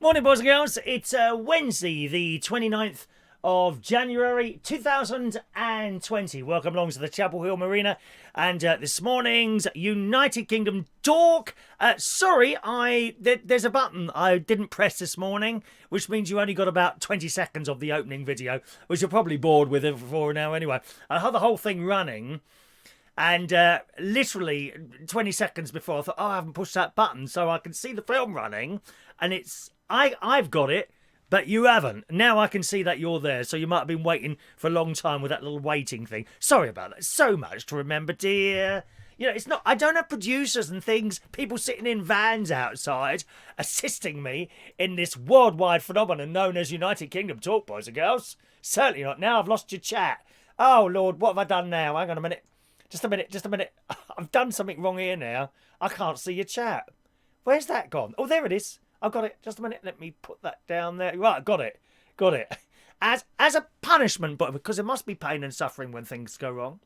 Morning, boys and girls. It's Wednesday, the 29th of January 2020. Welcome along to the Chapel Hill Marina and this morning's United Kingdom talk. Sorry, there's a button I didn't press this morning, which means you only got about 20 seconds of the opening video, which you're probably bored with it for now anyway. I had the whole thing running. And literally 20 seconds before, I thought, I haven't pushed that button, so I can see the film running. And I've got it, but you haven't. Now I can see that you're there, so you might have been waiting for a long time with that little waiting thing. Sorry about that. So much to remember, dear. You know, it's not. I don't have producers and things, people sitting in vans outside, assisting me in this worldwide phenomenon known as United Kingdom talk, boys and girls. Certainly not. Now I've lost your chat. Oh, Lord, what have I done now? Hang on a minute. Just a minute. I've done something wrong here now. I can't see your chat. Where's that gone? Oh, there it is. I've got it. Just a minute. Let me put that down there. Right, got it. As a punishment, but because there must be pain and suffering when things go wrong.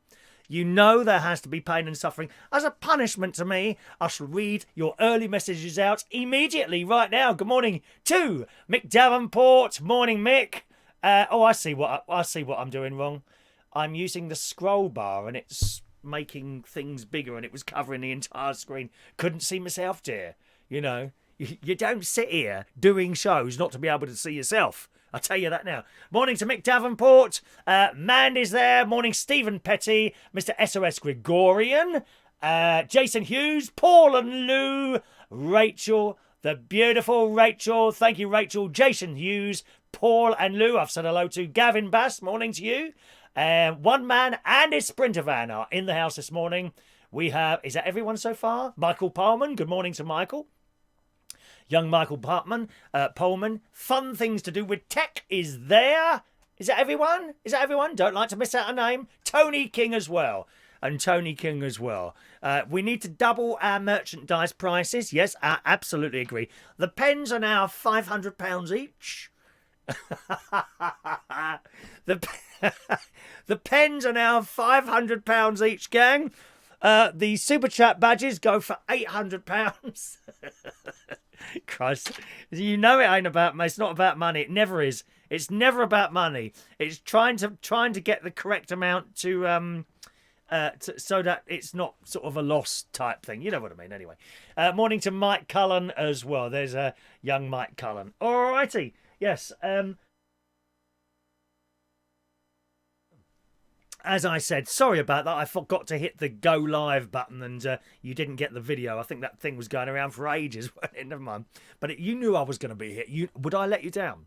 You know there has to be pain and suffering. As a punishment to me, I shall read your early messages out immediately, right now. Good morning to Mick Davenport. Morning, Mick. I see what I'm doing wrong. I'm using the scroll bar and it's making things bigger and it was covering the entire screen. Couldn't see myself, dear. You know, you don't sit here doing shows not to be able to see yourself. I'll tell you that now. Morning to Mick Davenport. Mandy's there. Morning, Stephen Petty. Mr. SOS Gregorian. Jason Hughes. Paul and Lou. Rachel. The beautiful Rachel. Thank you, Rachel. Jason Hughes. Paul and Lou. I've said hello to Gavin Bass. Morning to you. One man and his Sprinter van are in the house this morning. We have, is that everyone so far? Michael Pullman. Good morning to Michael. Young Michael Pullman. Fun things to do with tech is there. Is that everyone? Don't like to miss out a name. Tony King as well. We need to double our merchandise prices. Yes, I absolutely agree. The pens are now £500 each. The pens are now £500 each, gang. The super chat badges go for £800. Christ, you know it ain't about money. It's not about money. It never is. It's never about money. It's trying to get the correct amount to so that it's not sort of a loss type thing. You know what I mean. Anyway, morning to Mike Cullen as well. There's a young Mike Cullen. Alrighty. Yes. As I said, sorry about that. I forgot to hit the go live button and you didn't get the video. I think that thing was going around for ages. Never mind. But you knew I was going to be here. Would I let you down?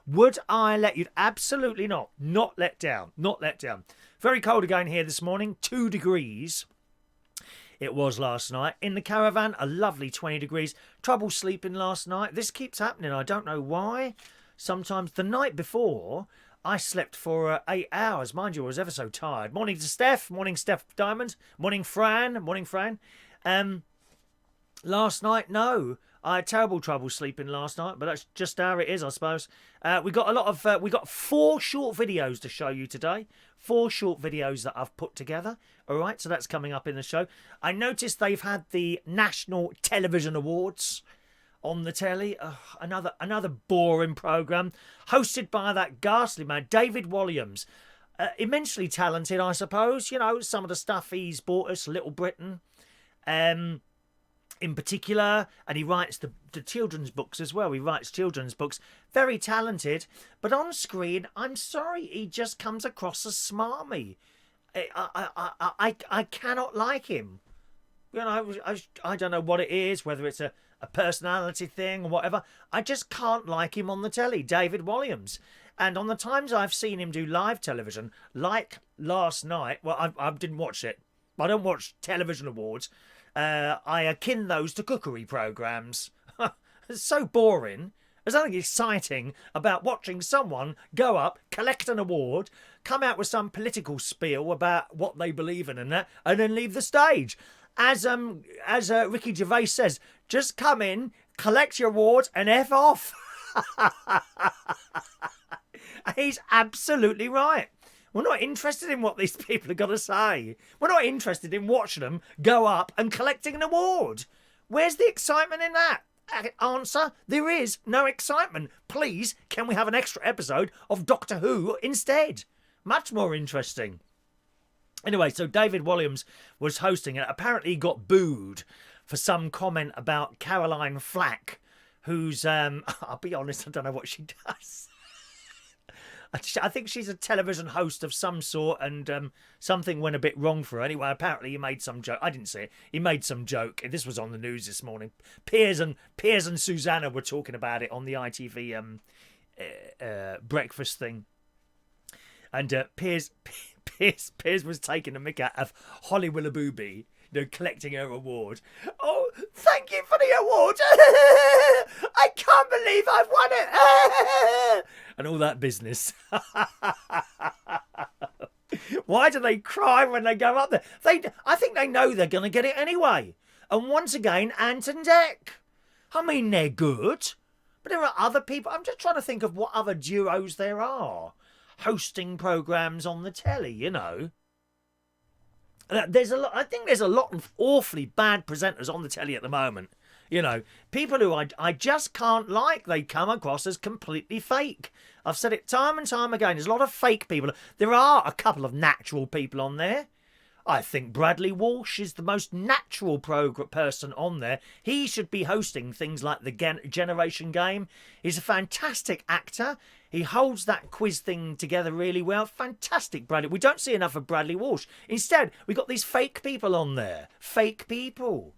Would I let you? Absolutely not. Not let down. Very cold again here this morning. 2 degrees. It was last night. In the caravan, a lovely 20 degrees. Trouble sleeping last night. This keeps happening. I don't know why. Sometimes the night before, I slept for 8 hours. Mind you, I was ever so tired. Morning to Steph. Morning, Steph Diamond. Morning, Fran. Last night, no. I had terrible trouble sleeping last night, but that's just how it is, I suppose. We got 4 short videos to show you today. 4 short videos that I've put together. All right, so that's coming up in the show. I noticed they've had the National Television Awards on the telly. Another boring programme hosted by that ghastly man David Williams, immensely talented, I suppose. You know, some of the stuff he's bought us, Little Britain in particular, and he writes the children's books as well. He writes children's books. Very talented, but on screen, I'm sorry, he just comes across as smarmy. I cannot like him. You know, I don't know what it is, whether it's a personality thing or whatever. I just can't like him on the telly, David Williams. And on the times I've seen him do live television, like last night, well, I didn't watch it. I don't watch television awards. I akin those to cookery programmes. It's so boring. There's nothing exciting about watching someone go up, collect an award, come out with some political spiel about what they believe in and that, and then leave the stage. As Ricky Gervais says, just come in, collect your award, and F off. He's absolutely right. We're not interested in what these people have got to say. We're not interested in watching them go up and collecting an award. Where's the excitement in that? Answer, there is no excitement. Please, can we have an extra episode of Doctor Who instead? Much more interesting. Anyway, so David Williams was hosting and apparently got booed for some comment about Caroline Flack, who's, I'll be honest, I don't know what she does. I think she's a television host of some sort, and something went a bit wrong for her. Anyway, apparently he made some joke. I didn't see it. He made some joke. This was on the news this morning. Piers and Susanna were talking about it on the ITV breakfast thing. And Piers was taking a mick out of Holly Willoughby, collecting her award. Oh, thank you for the award. I can't believe I've won it. And all that business. Why do they cry when they go up there? I think they know they're going to get it anyway. And once again, Ant and Dec. I mean, they're good. But there are other people. I'm just trying to think of what other duos there are hosting programmes on the telly, There's a lot. I think there's a lot of awfully bad presenters on the telly at the moment. People who I just can't like. They come across as completely fake. I've said it time and time again. There's a lot of fake people. There are a couple of natural people on there. I think Bradley Walsh is the most natural person on there. He should be hosting things like the Generation Game. He's a fantastic actor. He holds that quiz thing together really well. Fantastic, Bradley. We don't see enough of Bradley Walsh. Instead, we've got these fake people on there. Fake people.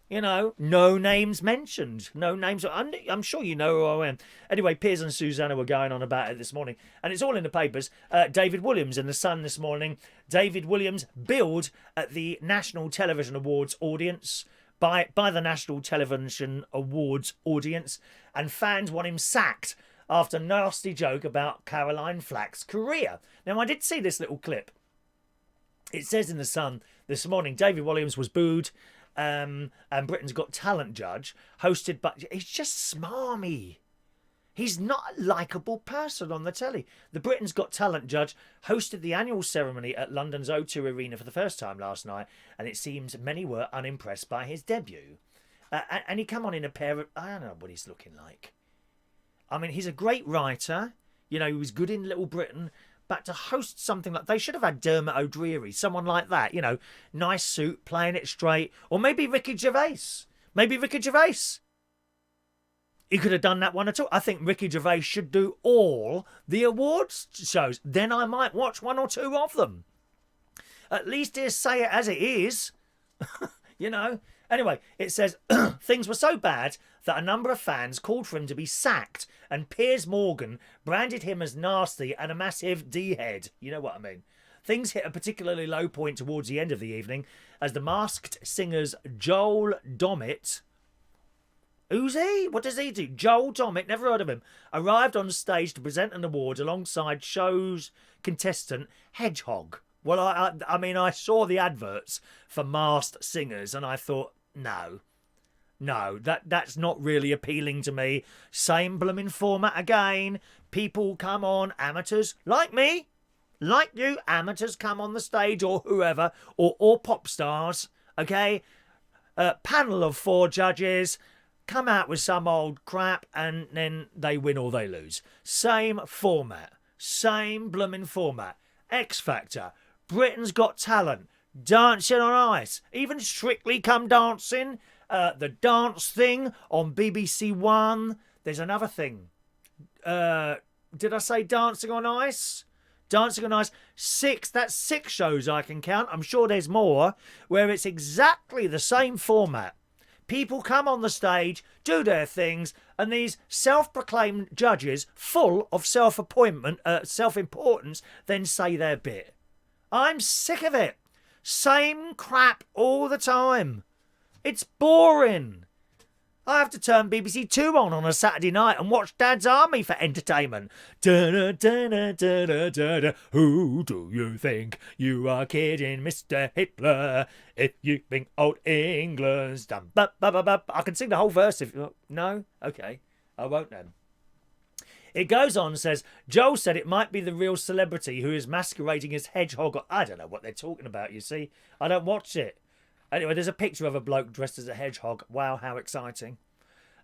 No names mentioned. No names. I'm sure you know who I am. Anyway, Piers and Susanna were going on about it this morning. And it's all in the papers. David Williams in The Sun this morning. David Williams billed at the National Television Awards audience by the National Television Awards audience. And fans want him sacked after nasty joke about Caroline Flack's career. Now, I did see this little clip. It says in The Sun this morning, David Williams was booed. And Britain's Got Talent judge, hosted by... He's just smarmy. He's not a likeable person on the telly. The Britain's Got Talent judge hosted the annual ceremony at London's O2 Arena for the first time last night, and it seems many were unimpressed by his debut. And he come on in a pair of... I don't know what he's looking like. I mean, he's a great writer. He was good in Little Britain. But to host something like... They should have had Dermot O'Dreary, someone like that. Nice suit, playing it straight. Or maybe Ricky Gervais. He could have done that one at all. I think Ricky Gervais should do all the awards shows. Then I might watch one or two of them. At least he'll say it as it is. Anyway, it says, things were so bad that a number of fans called for him to be sacked, and Piers Morgan branded him as nasty and a massive D-head. You know what I mean? Things hit a particularly low point towards the end of the evening as the Masked Singer's Joel Dommett... Who's he? What does he do? Joel Dommett, never heard of him, arrived on stage to present an award alongside show's contestant Hedgehog. Well, I mean, I saw the adverts for Masked Singers and I thought, no, that's not really appealing to me. Same blooming format again. People come on, amateurs like me, like you, amateurs come on the stage or whoever, or pop stars, okay? Panel of 4 judges, come out with some old crap and then they win or they lose. Same format, same blooming format. X Factor, Britain's Got Talent, Dancing on Ice, even Strictly Come Dancing, the dance thing on BBC One. There's another thing. Did I say Dancing on Ice? Dancing on Ice. 6. That's 6 shows I can count. I'm sure there's more where it's exactly the same format. People come on the stage, do their things, and these self-proclaimed judges, full of self-importance, then say their bit. I'm sick of it. Same crap all the time. It's boring. I have to turn BBC Two on a Saturday night and watch Dad's Army for entertainment. Da-da-da-da-da-da-da. Who do you think you are kidding, Mr. Hitler? If you think old England's done. I can sing the whole verse if... No? Okay. I won't then. It goes on and says, Joel said it might be the real celebrity who is masquerading as Hedgehog. I don't know what they're talking about, you see. I don't watch it. Anyway, there's a picture of a bloke dressed as a hedgehog. Wow, how exciting.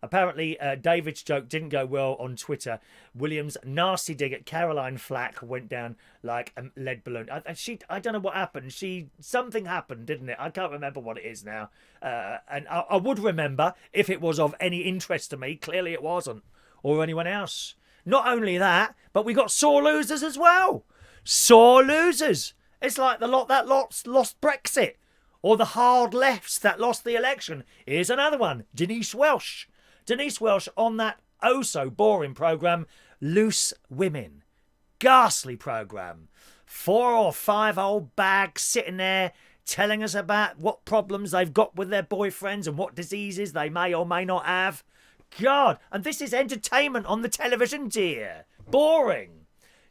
Apparently, David's joke didn't go well on Twitter. William's nasty dig at Caroline Flack went down like a lead balloon. I don't know what happened. Something happened, didn't it? I can't remember what it is now. And I would remember if it was of any interest to me. Clearly it wasn't. Or anyone else. Not only that, but we got sore losers as well. Sore losers. It's like the lot that lost Brexit. Or the hard lefts that lost the election. Here's another one. Denise Welsh. Denise Welsh on that oh-so-boring programme, Loose Women. Ghastly programme. 4 or 5 old bags sitting there telling us about what problems they've got with their boyfriends and what diseases they may or may not have. God, and this is entertainment on the television, dear. Boring.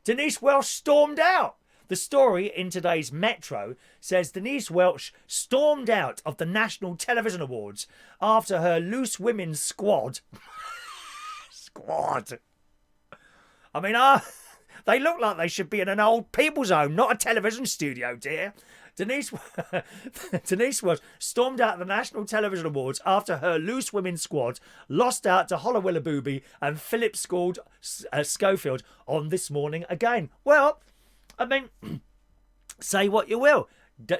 Denise Welsh stormed out. The story in today's Metro says Denise Welsh stormed out of the National Television Awards after her Loose Women squad. Squad. I mean, they look like they should be in an old people's home, not a television studio, dear. Denise Welsh stormed out of the National Television Awards after her Loose Women squad lost out to Holly Willoughby and Philip Schofield on This Morning Again. Well, I mean, say what you will.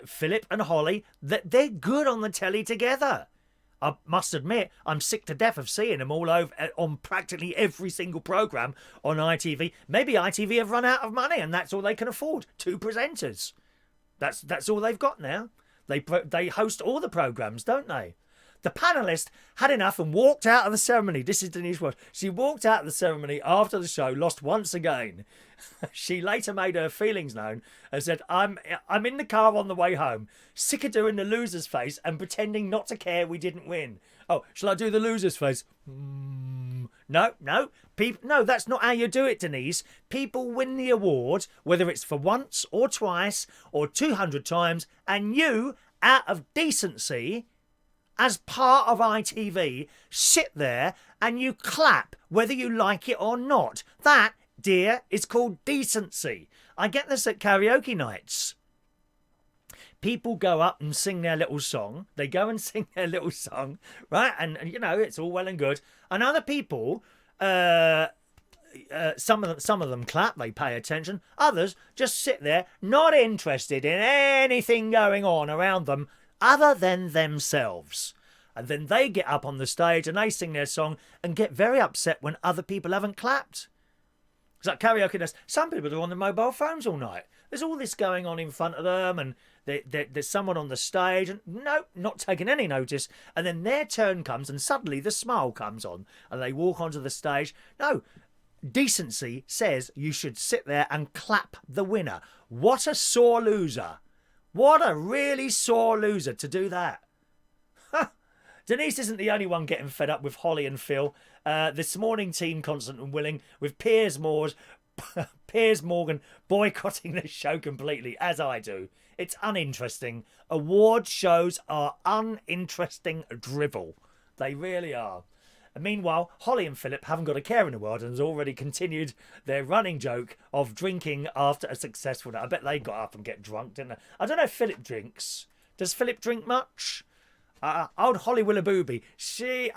Philip and Holly, they're good on the telly together. I must admit, I'm sick to death of seeing them all over on practically every single programme on ITV. Maybe ITV have run out of money and that's all they can afford. 2 presenters. That's all they've got now. They host all the programmes, don't they? The panellist had enough and walked out of the ceremony. This is Denise Welsh. She walked out of the ceremony after the show, lost once again. She later made her feelings known and said, I'm in the car on the way home, sick of doing the loser's face and pretending not to care we didn't win. Oh, shall I do the loser's face? No. No, that's not how you do it, Denise. People win the award, whether it's for once or twice or 200 times, and you, out of decency, as part of ITV, sit there and you clap whether you like it or not. That, dear, is called decency. I get this at karaoke nights. People go up and sing their little song. They go and sing their little song, right? And you know, it's all well and good. And other people, some of them clap, they pay attention. Others just sit there, not interested in anything going on around them other than themselves. And then they get up on the stage and they sing their song and get very upset when other people haven't clapped. It's like karaoke nights. Some people are on their mobile phones all night. There's all this going on in front of them and there's someone on the stage and no, not taking any notice. And then their turn comes and suddenly the smile comes on and they walk onto the stage. No, decency says you should sit there and clap the winner. What a sore loser. What a really sore loser to do that. Denise isn't the only one getting fed up with Holly and Phil. This morning, Team Constant and Willing with Piers Morgan boycotting the show completely, as I do. It's uninteresting. Award shows are uninteresting drivel. They really are. And meanwhile, Holly and Philip haven't got a care in the world and has already continued their running joke of drinking after a successful night. I bet they got up and get drunk, didn't they? I don't know if Philip drinks. Does Philip drink much? Old Holly Willoughby,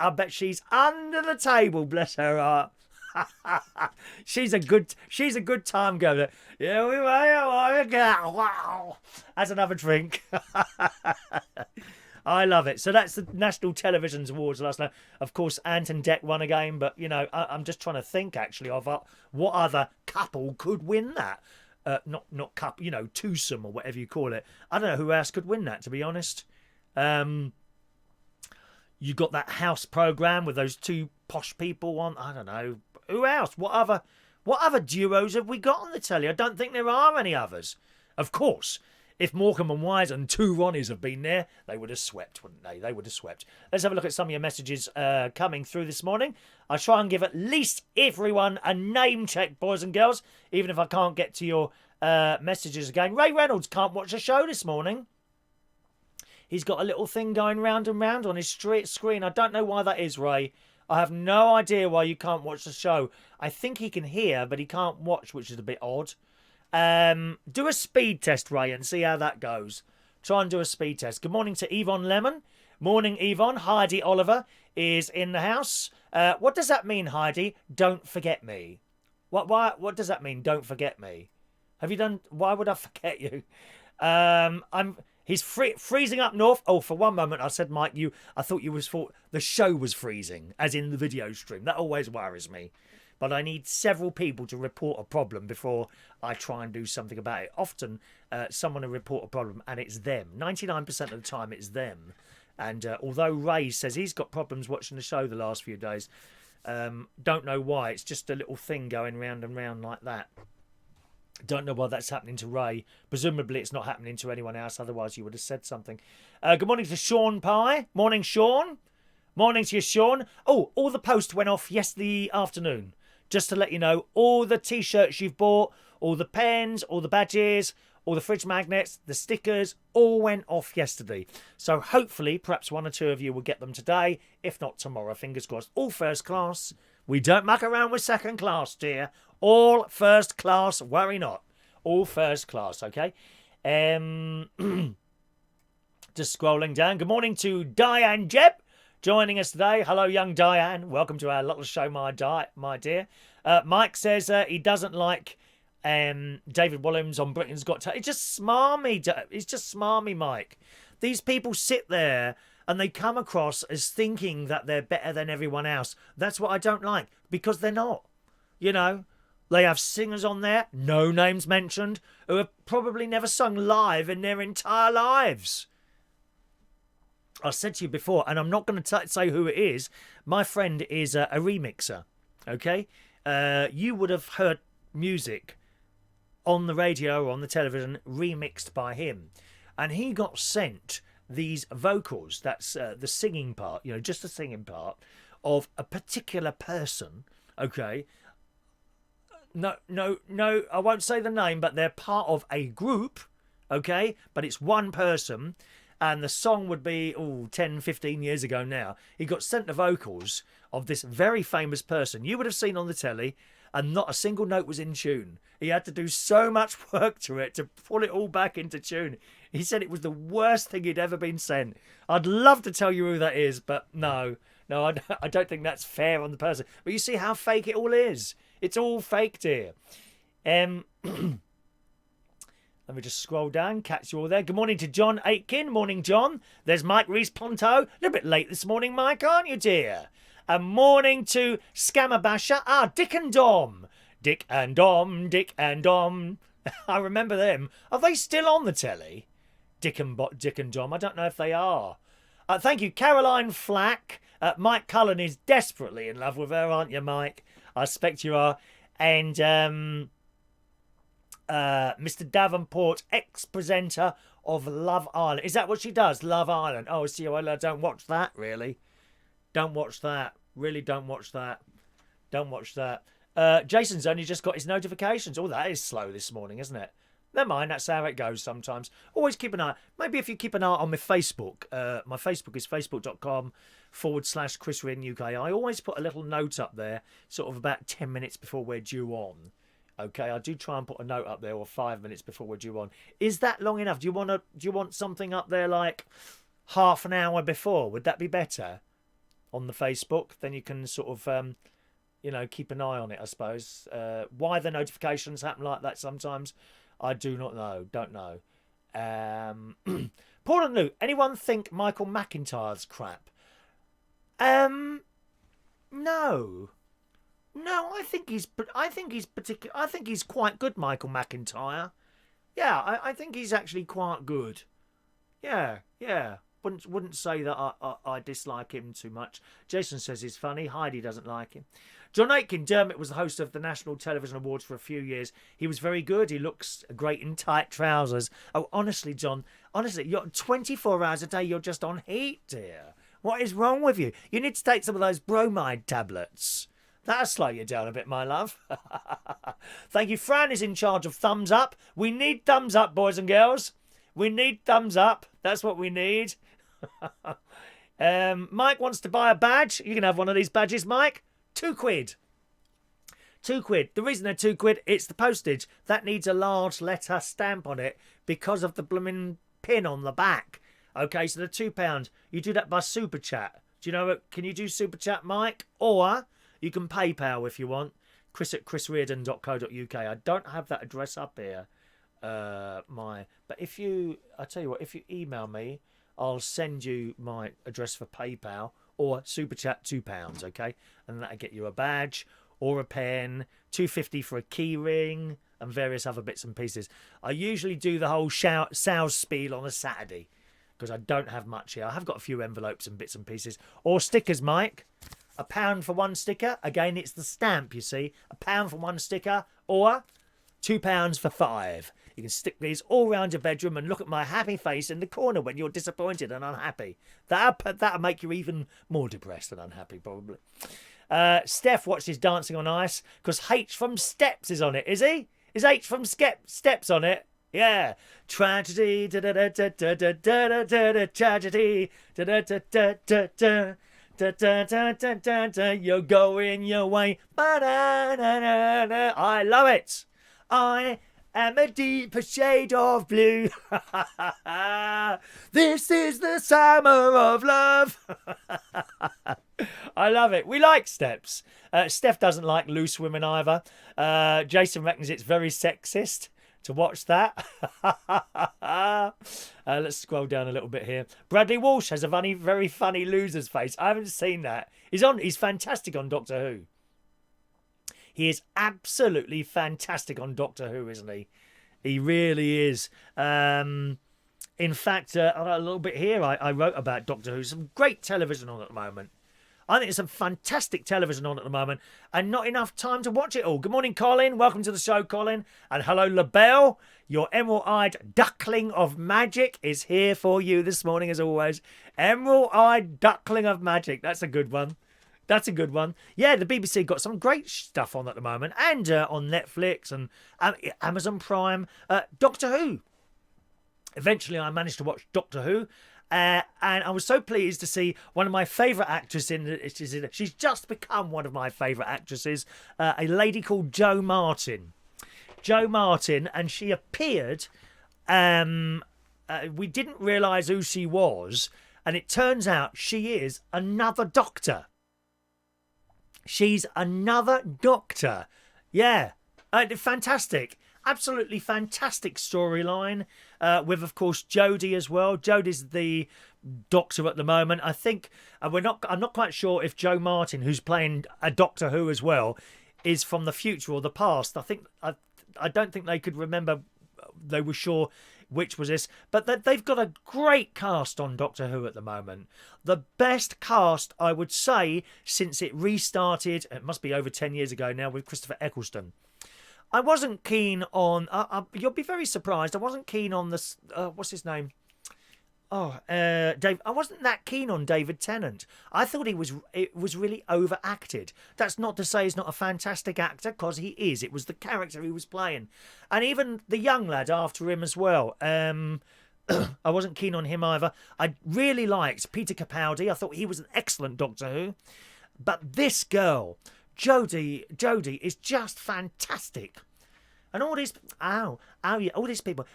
I bet she's under the table, bless her heart. she's a good time girl. Yeah, we wow. That's another drink. I love it. So that's the National Television Awards last night. Of course, Ant and Dec won again, but you know, I'm just trying to think actually of what other couple could win that. Not couple, you know, twosome or whatever you call it. I don't know who else could win that, to be honest. You got that house program with those 2 posh people on. I don't know who else. What other duos have we got on the telly? I don't think there are any others. Of course, if Morecambe and Wise and 2 Ronnies have been there, they would have swept, wouldn't they? They would have swept. Let's have a look at some of your messages coming through this morning. I try and give at least everyone a name check, boys and girls, even if I can't get to your messages again. Ray Reynolds can't watch the show this morning. He's got a little thing going round and round on his screen. I don't know why that is, Ray. I have no idea why you can't watch the show. I think he can hear, but he can't watch, which is a bit odd. Do a speed test, Ray, and see how that goes. Try and do a speed test. Good morning to Yvonne Lemon. Morning, Yvonne. Heidi Oliver is in the house. What does that mean, Heidi? Don't forget me. What does that mean? Don't forget me. Have you done? Why would I forget you? He's freezing up north. Oh, for one moment I said, Mike, I thought the show was freezing, as in the video stream. That always worries me. But I need several people to report a problem before I try and do something about it. Often, someone will report a problem and it's them. 99% of the time, it's them. And although Ray says he's got problems watching the show the last few days, don't know why. It's just a little thing going round and round like that. Don't know why that's happening to Ray. Presumably it's not happening to anyone else, otherwise you would have said something. Good morning to Sean Pye. Morning, Sean. Morning to you, Sean. Oh, all the posts went off yesterday afternoon. Just to let you know, all the T-shirts you've bought, all the pens, all the badges, all the fridge magnets, the stickers, all went off yesterday. So hopefully, perhaps one or two of you will get them today. If not, tomorrow. Fingers crossed. All first class. We don't muck around with second class, dear. All first class. Worry not. All first class, okay? Just scrolling down. Good morning to Diane Jebb, joining us today. Hello, young Diane. Welcome to our little show, my dear. Mike says he doesn't like David Williams on Britain's Got Talent. It's just smarmy. It's just smarmy, Mike. These people sit there and they come across as thinking that they're better than everyone else. That's what I don't like, because they're not. You know, they have singers on there, no names mentioned, who have probably never sung live in their entire lives. I said to you before, and I'm not going to say who it is. My friend is a remixer, okay? You would have heard music on the radio or on the television remixed by him. And he got sent these vocals, that's the singing part, you know, just the singing part, of a particular person, okay? No, I won't say the name, but they're part of a group, okay? But it's one person. And the song would be, 10, 15 years ago now. He got sent the vocals of this very famous person you would have seen on the telly, and not a single note was in tune. He had to do so much work to it to pull it all back into tune. He said it was the worst thing he'd ever been sent. I'd love to tell you who that is, but no, I don't think that's fair on the person. But you see how fake it all is. It's all fake, dear. Let me just scroll down, catch you all there. Good morning to John Aitken. Morning, John. There's Mike Rees-Ponto. A little bit late this morning, Mike, aren't you, dear? And morning to Scammerbasher. Dick and Dom. Dick and Dom, Dick and Dom. I remember them. Are they still on the telly? Dick and Dom. I don't know if they are. Thank you, Caroline Flack. Mike Cullen is desperately in love with her, aren't you, Mike? I expect you are. And Mr. Davenport, ex-presenter of Love Island. Is that what she does? Love Island. Oh, see, I don't watch that, really. Don't watch that. Really don't watch that. Don't watch that. Jason's only just got his notifications. Oh, that is slow this morning, isn't it? Never mind, that's how it goes sometimes. Always keep an eye. Maybe if you keep an eye on my Facebook. My Facebook is facebook.com/Chris Rin UK. I always put a little note up there, sort of about 10 minutes before we're due on. Okay, I do try and put a note up there, or 5 minutes before we're due on. Is that long enough? Do you want something up there like half an hour before? Would that be better on the Facebook? Then you can sort of, keep an eye on it, I suppose. Why the notifications happen like that sometimes, I do not know. Don't know. Paul and Lou, anyone think Michael McIntyre's crap? No. No, I think he's quite good, Michael McIntyre. Yeah, I think he's actually quite good. Yeah. Wouldn't say that I dislike him too much. Jason says he's funny. Heidi doesn't like him. John Aitken. Dermot was the host of the National Television Awards for a few years. He was very good. He looks great in tight trousers. Oh, honestly, John. Honestly, you're 24 hours a day. You're just on heat, dear. What is wrong with you? You need to take some of those bromide tablets. That'll slow you down a bit, my love. Thank you. Fran is in charge of thumbs up. We need thumbs up, boys and girls. We need thumbs up. That's what we need. Mike wants to buy a badge. You can have one of these badges, Mike. £2. £2. The reason they're £2, it's the postage. That needs a large letter stamp on it because of the blooming pin on the back. Okay, so they're £2. You do that by Super Chat. Do you know what? Can you do Super Chat, Mike? Or you can PayPal if you want. chris@chrisreardon.co.uk. I don't have that address up here. But if you, I tell you what, if you email me, I'll send you my address for PayPal or Super Chat £2, okay? And that'll get you a badge or a pen, $2.50 for a key ring, and various other bits and pieces. I usually do the whole sales spiel on a Saturday because I don't have much here. I have got a few envelopes and bits and pieces. Or stickers, Mike. £1 for one sticker. Again, it's the stamp, you see. £1 for one sticker, or £2 for 5. You can stick these all around your bedroom and look at my happy face in the corner when you're disappointed and unhappy. That'll make you even more depressed and unhappy, probably. Steph watches Dancing on Ice because H from Steps is on it, is he? Is H from Steps on it? Yeah. Tragedy, tragedy, you're going your way. I love it. I am a deeper shade of blue. This is the summer of love. I love it. We like Steps. Steph doesn't like Loose Women either. Jason reckons it's very sexist to watch that. Let's scroll down a little bit here. Bradley Walsh has a very funny loser's face. I haven't seen that. He's fantastic on Doctor Who. He is absolutely fantastic on Doctor Who, isn't he? He really is. In fact, a little bit here I wrote about Doctor Who. Some great television on at the moment. I think there's some fantastic television on at the moment and not enough time to watch it all. Good morning, Colin. Welcome to the show, Colin. And hello, LaBelle. Your emerald-eyed duckling of magic is here for you this morning, as always. Emerald-eyed duckling of magic. That's a good one. That's a good one. Yeah, the BBC got some great stuff on at the moment. And on Netflix and Amazon Prime. Doctor Who. Eventually, I managed to watch Doctor Who. And I was so pleased to see one of my favourite actresses in it. She's just become one of my favourite actresses, a lady called Jo Martin. Jo Martin, and she appeared. We didn't realise who she was, and it turns out she is another Doctor. She's another Doctor. Yeah, fantastic. Absolutely fantastic storyline with, of course, Jodie as well. Jodie's the Doctor at the moment. I think I'm not quite sure if Jo Martin, who's playing a Doctor Who as well, is from the future or the past. I don't think they could remember. They were sure which was this, but they've got a great cast on Doctor Who at the moment. The best cast, I would say, since it restarted. It must be over 10 years ago now with Christopher Eccleston. I wasn't keen on. You'll be very surprised. I wasn't keen on this. What's his name? Dave. I wasn't that keen on David Tennant. I thought it was really overacted. That's not to say he's not a fantastic actor, because he is. It was the character he was playing, and even the young lad after him as well. I wasn't keen on him either. I really liked Peter Capaldi. I thought he was an excellent Doctor Who, but this girl, Jodie is just fantastic. And all these, all these people,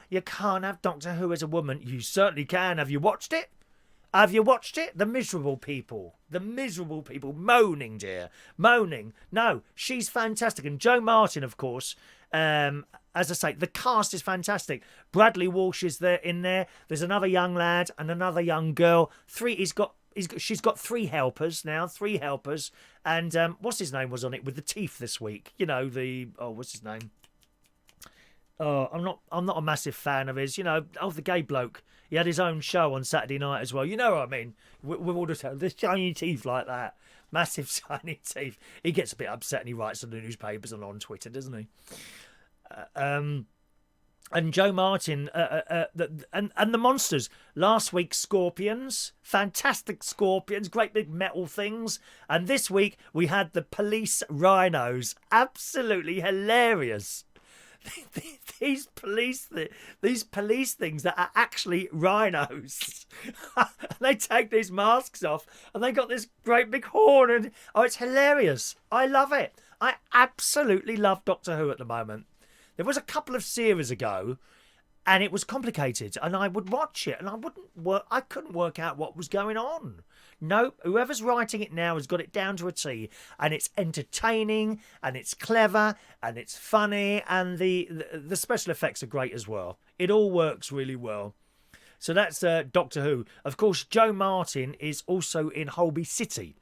you can't have Doctor Who as a woman. You certainly can. Have you watched it? Have you watched it? The miserable people moaning, dear, moaning. No, she's fantastic. And Jo Martin, of course, as I say, the cast is fantastic. Bradley Walsh is in there. There's another young lad and another young girl. She's got 3 helpers now, 3 helpers. And what's his name was on it with the teeth this week? You know, what's his name? Oh, I'm not a massive fan of his. You know, the gay bloke. He had his own show on Saturday night as well. You know what I mean? With all the shiny teeth like that. Massive shiny teeth. He gets a bit upset and he writes in the newspapers and on Twitter, doesn't he? And Jo Martin, and the monsters. Last week, scorpions. Fantastic scorpions. Great big metal things. And this week, we had the police rhinos. Absolutely hilarious. These police things that are actually rhinos. They take these masks off and they got this great big horn. And it's hilarious. I love it. I absolutely love Doctor Who at the moment. There was a couple of series ago And it was complicated, and I would watch it, and I couldn't work out what was going on. No, whoever's writing it now has got it down to a T, and it's entertaining, and it's clever, and it's funny, and the special effects are great as well. It all works really well. So that's Doctor Who. Of course, Joe Martin is also in Holby City.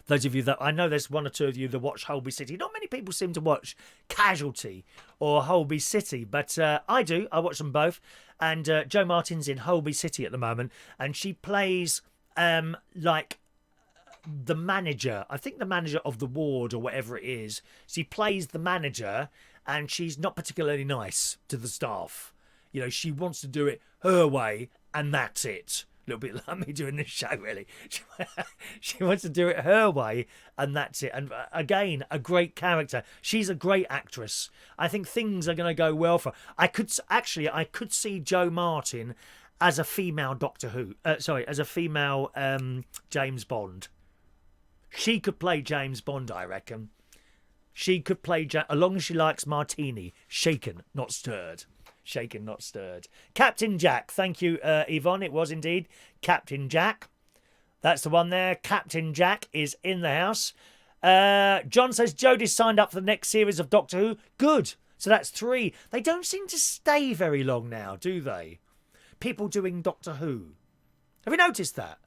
Those of you that, I know there's one or two of you that watch Holby City. Not many people seem to watch Casualty or Holby City, but I do. I watch them both. And Jo Martin's in Holby City at the moment, and she plays like the manager. I think the manager of the ward or whatever it is. She plays the manager, and she's not particularly nice to the staff. You know, she wants to do it her way, and that's it. A little bit like me doing this show, really. She wants to do it her way, and that's it. And again, a great character. She's a great actress. I think things are going to go well for her. I could see Jo Martin as a female Doctor Who. As a female James Bond. She could play James Bond, I reckon. She could play, as long as she likes martini, shaken, not stirred. Shaken, not stirred. Captain Jack. Thank you, Yvonne. It was indeed Captain Jack. That's the one there. Captain Jack is in the house. John says Jodie's signed up for the next series of Doctor Who. Good. So that's 3. They don't seem to stay very long now, do they? People doing Doctor Who. Have you noticed that?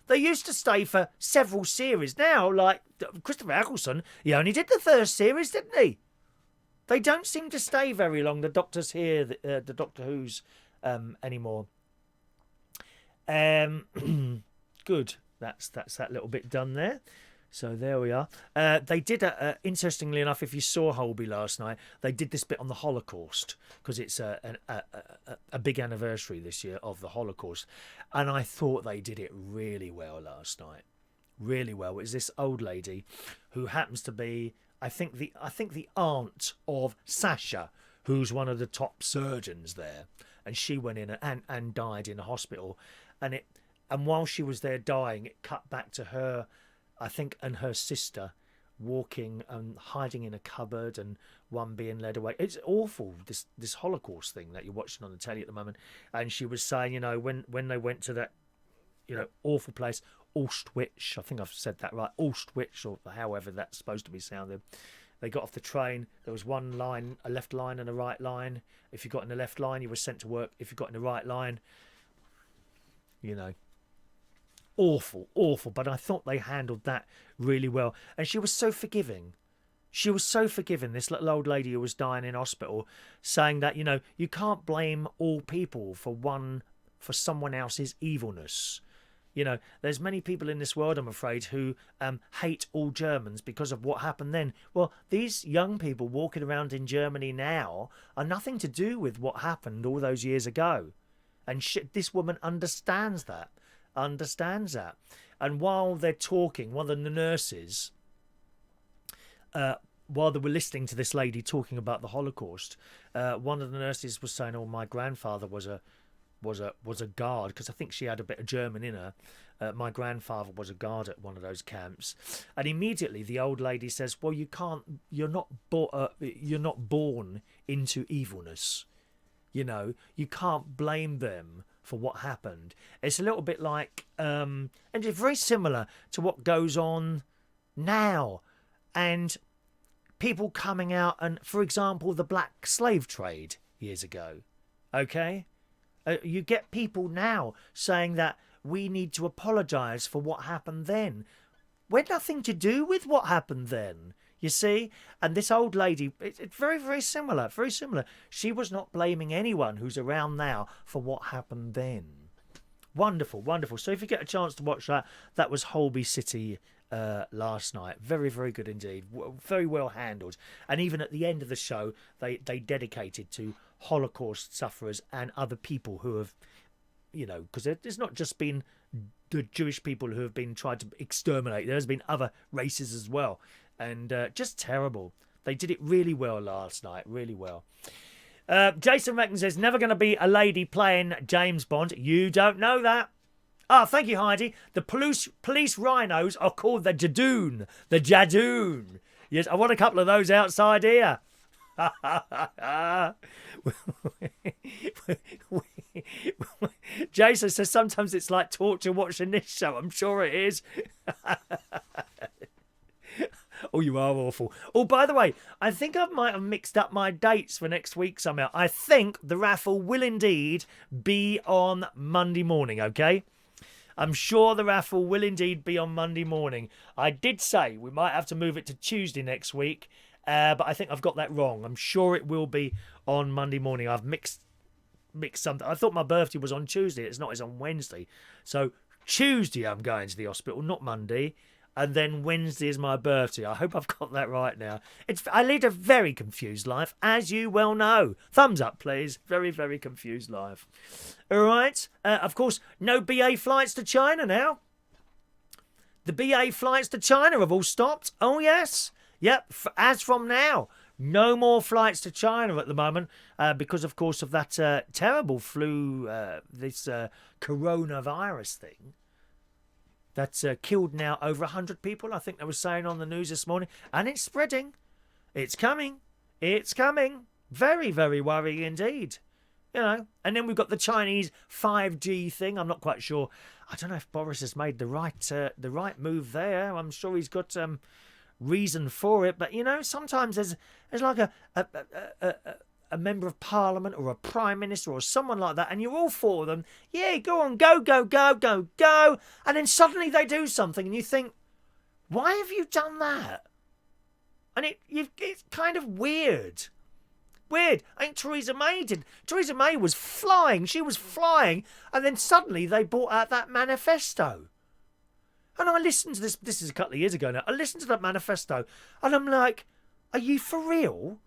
They used to stay for several series. Now, like Christopher Eccleston, he only did the first series, didn't he? They don't seem to stay very long, the Doctors here, the Doctor Who's, anymore. Good. That's that little bit done there. So there we are. They did, interestingly enough, if you saw Holby last night, they did this bit on the Holocaust, because it's a big anniversary this year of the Holocaust. And I thought they did it really well last night. Really well. It was this old lady who happens to be, I think the aunt of Sasha, who's one of the top surgeons there, and she went in and died in a hospital, and while she was there dying, it cut back to her, I think, and her sister walking and hiding in a cupboard, and one being led away. It's awful, this Holocaust thing that you're watching on the telly at the moment. And she was saying, you know, when they went to that, you know, awful place, Auschwitz, I think I've said that right, Auschwitz, or however that's supposed to be sounded. They got off the train, there was one line, a left line and a right line. If you got in the left line, you were sent to work. If you got in the right line, you know, awful, but I thought they handled that really well. And she was so forgiving. She was so forgiving, this little old lady who was dying in hospital, saying that, you know, you can't blame all people for someone else's evilness. You know, there's many people in this world, I'm afraid, who hate all Germans because of what happened then. Well, these young people walking around in Germany now are nothing to do with what happened all those years ago. And this woman understands that. And while they're talking, one of the nurses, while they were listening to this lady talking about the Holocaust, one of the nurses was saying, "Oh, my grandfather was a guard," because I think she had a bit of German in her. My grandfather was a guard at one of those camps, and immediately the old lady says, "Well, you're not born into evilness. You know, you can't blame them for what happened." It's a little bit like, and it's very similar to what goes on now, and people coming out, and for example, the black slave trade years ago. Okay. You get people now saying that we need to apologise for what happened then. We're nothing to do with what happened then, you see? And this old lady, it's very, very similar, very similar. She was not blaming anyone who's around now for what happened then. Wonderful, wonderful. So if you get a chance to watch that, that was Holby City last night. Very, very good indeed. Very well handled. And even at the end of the show, they dedicated to Holocaust sufferers and other people who have, you know, because there's not just been the Jewish people who have been tried to exterminate. There's been other races as well. And just terrible. They did it really well last night. Really well. Jason Reckon says, never going to be a lady playing James Bond. You don't know that. Ah, thank you, Heidi. The police rhinos are called the Jadoon. The Jadoon. Yes, I want a couple of those outside here. Jason says sometimes it's like torture watching this show. I'm sure it is. Oh, you are awful. Oh, by the way, I think I might have mixed up my dates for next week somehow. I think the raffle will indeed be on Monday morning, okay? I'm sure the raffle will indeed be on Monday morning. I did say we might have to move it to Tuesday next week, but I think I've got that wrong. I'm sure it will be on Monday morning. I've mixed something. I thought my birthday was on Tuesday. It's not. It's on Wednesday. So Tuesday I'm going to the hospital, not Monday. And then Wednesday is my birthday. I hope I've got that right now. I lead a very confused life, as you well know. Thumbs up, please. Very, very confused life. All right. Of course, no BA flights to China now. The BA flights to China have all stopped. Oh, yes. Yep. As from now, no more flights to China at the moment because, of course, of that terrible flu, this coronavirus thing. That's killed now over 100 people, I think they were saying on the news this morning. And it's spreading. It's coming. It's coming. Very, very worrying indeed. You know. And then we've got the Chinese 5G thing. I'm not quite sure. I don't know if Boris has made the right move there. I'm sure he's got reason for it. But, you know, sometimes there's like a member of parliament or a prime minister or someone like that, and you're all for them. Yeah, go on, go. And then suddenly they do something, and you think, why have you done that? And it's kind of weird. Weird. I think Theresa May did. Theresa May was flying. She was flying, and then suddenly they brought out that manifesto. And I listened to this. This is a couple of years ago now. I listened to that manifesto, and I'm like, are you for real?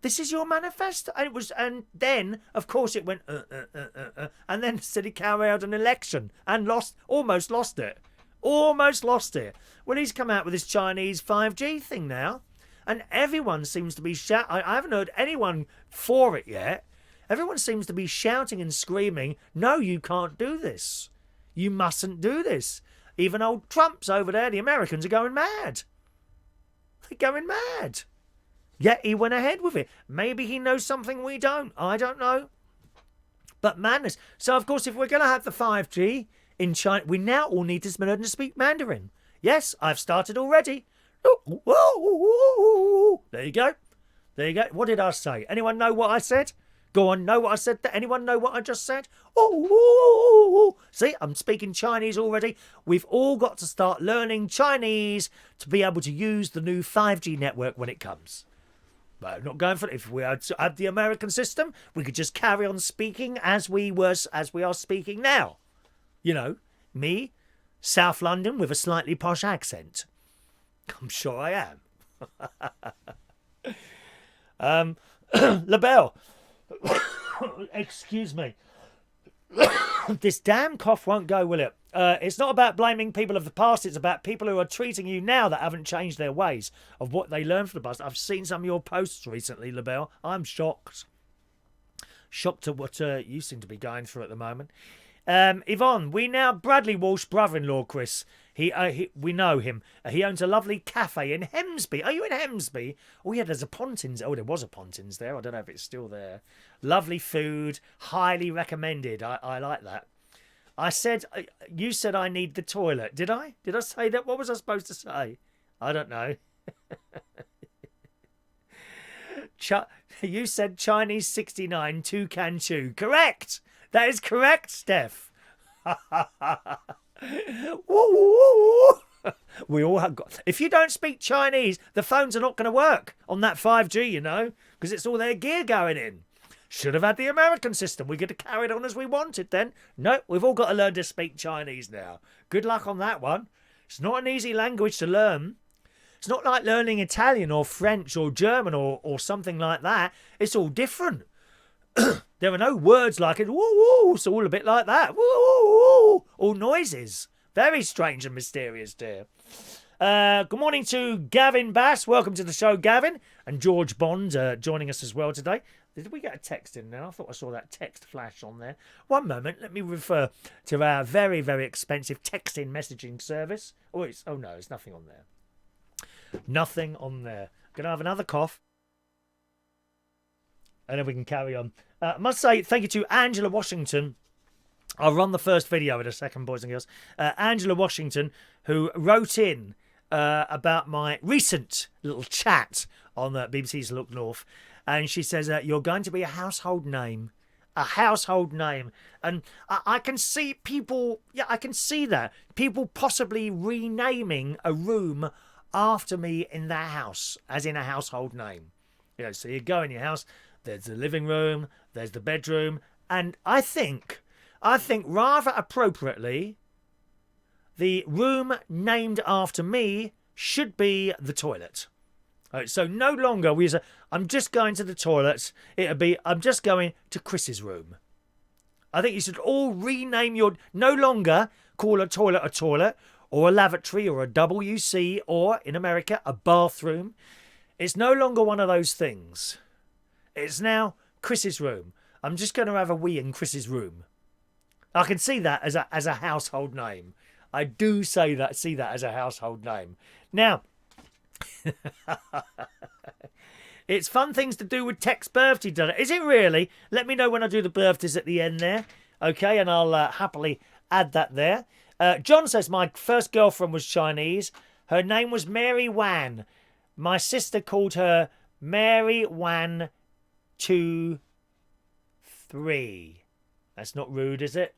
This is your manifesto? And then, of course, it went, and then said he carried out an election and almost lost it. Almost lost it. Well, he's come out with this Chinese 5G thing now, and everyone seems to be shouting. I haven't heard anyone for it yet. Everyone seems to be shouting and screaming, no, you can't do this. You mustn't do this. Even old Trump's over there. The Americans are going mad. They're going mad. Yet he went ahead with it. Maybe he knows something we don't. I don't know. But madness. So, of course, if we're going to have the 5G in China, we now all need to learn to speak Mandarin. Yes, I've started already. There you go. There you go. What did I say? Anyone know what I said? Go on, know what I said? Anyone know what I just said? See, I'm speaking Chinese already. We've all got to start learning Chinese to be able to use the new 5G network when it comes. But I'm not going for it. If we had the American system, we could just carry on speaking as we are speaking now. You know, me, South London with a slightly posh accent. I'm sure I am. LaBelle. Excuse me. This damn cough won't go, will it? It's not about blaming people of the past. It's about people who are treating you now that haven't changed their ways of what they learned from the past. I've seen some of your posts recently, LaBelle. I'm shocked. Shocked at what you seem to be going through at the moment. Yvonne, Bradley Walsh, brother-in-law, Chris. We know him. He owns a lovely cafe in Hemsby. Are you in Hemsby? Oh, yeah, there's a Pontins. Oh, there was a Pontins there. I don't know if it's still there. Lovely food. Highly recommended. I like that. You said I need the toilet. Did I? Did I say that? What was I supposed to say? I don't know. You said Chinese 69 toucan chew. Correct. That is correct, Steph. We all have got. If you don't speak Chinese, the phones are not going to work on that 5G, you know, because it's all their gear going in. Should have had the American system. We could have carried on as we wanted then. No, we've all got to learn to speak Chinese now. Good luck on that one. It's not an easy language to learn. It's not like learning Italian or French or German or something like that. It's all different. There are no words like it. Woo, woo. It's all a bit like that. Woo, woo, woo. All noises. Very strange and mysterious, dear. Good morning to Gavin Bass. Welcome to the show, Gavin. And George Bond joining us as well today. Did we get a text in now? I thought I saw that text flash on there. One moment. Let me refer to our very, very expensive texting messaging service. Oh no, there's nothing on there. Nothing on there. Going to have another cough. and then we can carry on. I must say thank you to Angela Washington. I'll run the first video in a second, boys and girls. Angela Washington, who wrote in about my recent little chat on BBC's Look North. And she says, you're going to be a household name. A household name. And I can see people, I can see that. People possibly renaming a room after me in their house, as in a household name. So you go in your house, there's the living room, there's the bedroom, and I think rather appropriately, the room named after me should be the toilet. Right, so no longer we use I'm just going to the toilet. It'll be I'm just going to Chris's room. I think you should all rename your... No longer call a toilet or a lavatory or a WC or, in America, a bathroom. It's no longer one of those things. It's now Chris's room. I'm just going to have a wee in Chris's room. I can see that as a household name. I do see that as a household name. Now, it's fun things to do with Tech's birthday dinner. Is it really? Let me know when I do the birthdays at the end there. Okay, and I'll happily add that there. John says, my first girlfriend was Chinese. Her name was Mary Wan. My sister called her Mary Wan 2-3. That's not rude, is it?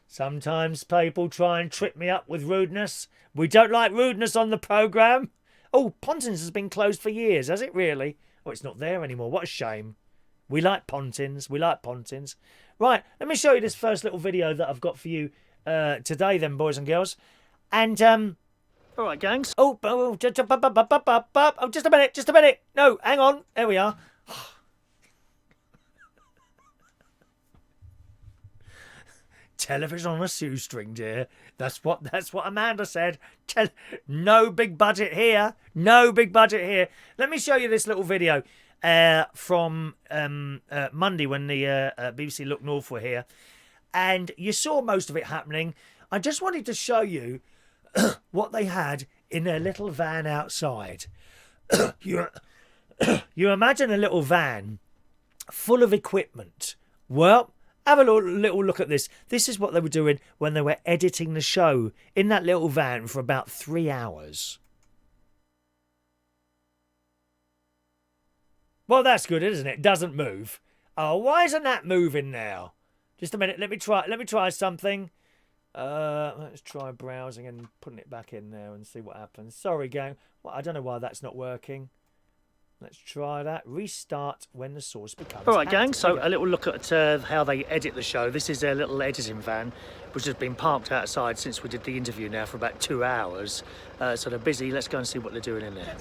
Sometimes people try and trip me up with rudeness. We don't like rudeness on the programme. Oh, Pontins has been closed for years, has it really? Oh, it's not there anymore. What a shame. We like Pontins. We like Pontins. Right, let me show you this first little video that I've got for you today then, boys and girls. And, all right, gangs. Oh, just a minute. No, hang on. There we are. Television on a shoestring, dear. That's what Amanda said. No big budget here. No big budget here. Let me show you this little video from Monday when the BBC Look North were here. And you saw most of it happening. I just wanted to show you what they had in their little van outside. You imagine a little van full of equipment. Well, have a little look at this. This is what they were doing when they were editing the show in that little van for about 3 hours. Well, that's good, isn't it? Doesn't move. Oh, why isn't that moving now? Just a minute. Let me try something. Let's try browsing and putting it back in there and see what happens. Sorry, gang. Well, I don't know why that's not working. Let's try that. Restart when the source becomes All right, active. Gang, so a little look at how they edit the show. This is their little editing van, which has been parked outside since we did the interview now for about 2 hours. So they're busy. Let's go and see what they're doing in there.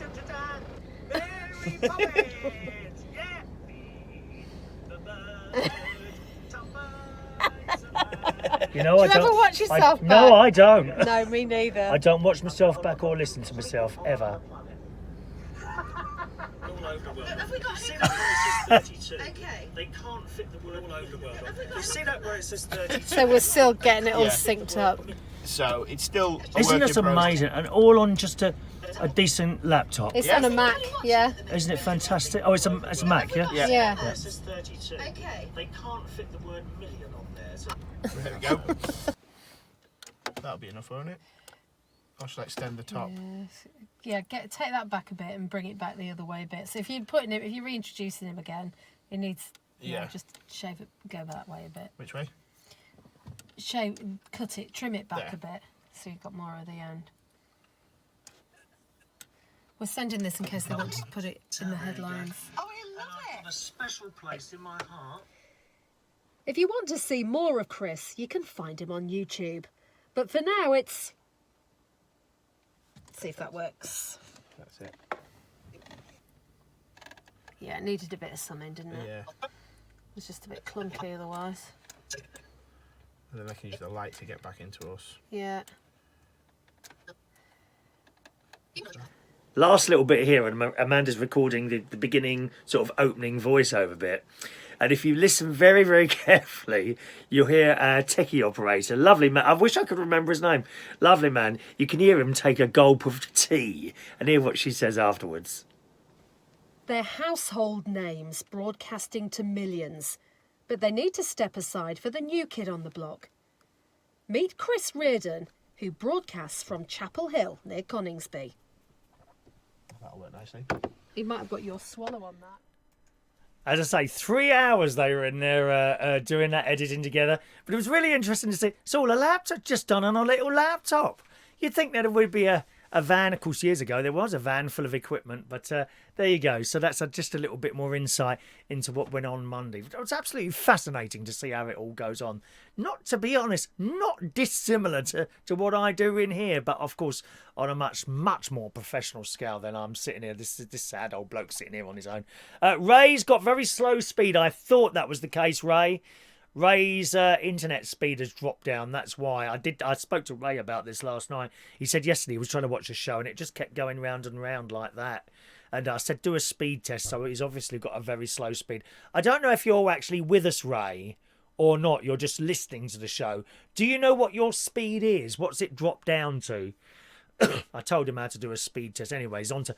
You know, Do you ever watch yourself back? No, I don't. No, me neither. I don't watch myself back or listen to myself, ever. Have we got see that where it says 32? Okay. They can't fit the word all over the world. You see that where it says 32? So we're still getting it all synced up. So it's still a Isn't work this in progress. amazing? And all on just a decent laptop. It's on a Mac, yeah. Isn't it fantastic? Oh, it's a Mac, yeah? Yeah. It says 32. Okay. They can't fit the word million on there. So... There we go. That'll be enough, won't it? Or should I extend the top? Yeah, take that back a bit and bring it back the other way a bit. So if you're reintroducing him again, it needs just shave it, go that way a bit. Which way? Cut it, trim it back There. a bit, so you've got more at the end. We're sending this in case they want to put it in the headlines. Oh, I love it. I've got a special place in my heart. If you want to see more of Chris, you can find him on YouTube. But for now, it's... Let's see if that works. That's it. Yeah, it needed a bit of something, didn't it? Yeah. It was just a bit clunky otherwise. And then I can use the light to get back into us. Yeah. Last little bit here, and Amanda's recording the beginning sort of opening voiceover bit. And if you listen very, very carefully, you'll hear our techie operator, lovely man. I wish I could remember his name. Lovely man. You can hear him take a gulp of tea and hear what she says afterwards. They're household names broadcasting to millions, but they need to step aside for the new kid on the block. Meet Chris Reardon, who broadcasts from Chapel Hill near Coningsby. That'll work nicely. You might have got your swallow on that. As I say, 3 hours they were in there doing that editing together. But it was really interesting to see. It's all a laptop, just done on a little laptop. You'd think that it would be a van. Of course, years ago, there was a van full of equipment. But there you go. So that's just a little bit more insight into what went on Monday. It was absolutely fascinating to see how it all goes on. Not, to be honest, not dissimilar to what I do in here. But, of course, on a much, much more professional scale than I'm sitting here. This sad old bloke sitting here on his own. Ray's got very slow speed. I thought that was the case, Ray. Ray's internet speed has dropped down. That's why I spoke to Ray about this last night. He said yesterday he was trying to watch a show and it just kept going round and round like that. And I said do a speed test. So he's obviously got a very slow speed. I don't know if you're actually with us, Ray, or not. You're just listening to the show. Do you know what your speed is? What's it dropped down to? I told him how to do a speed test. Anyways, onto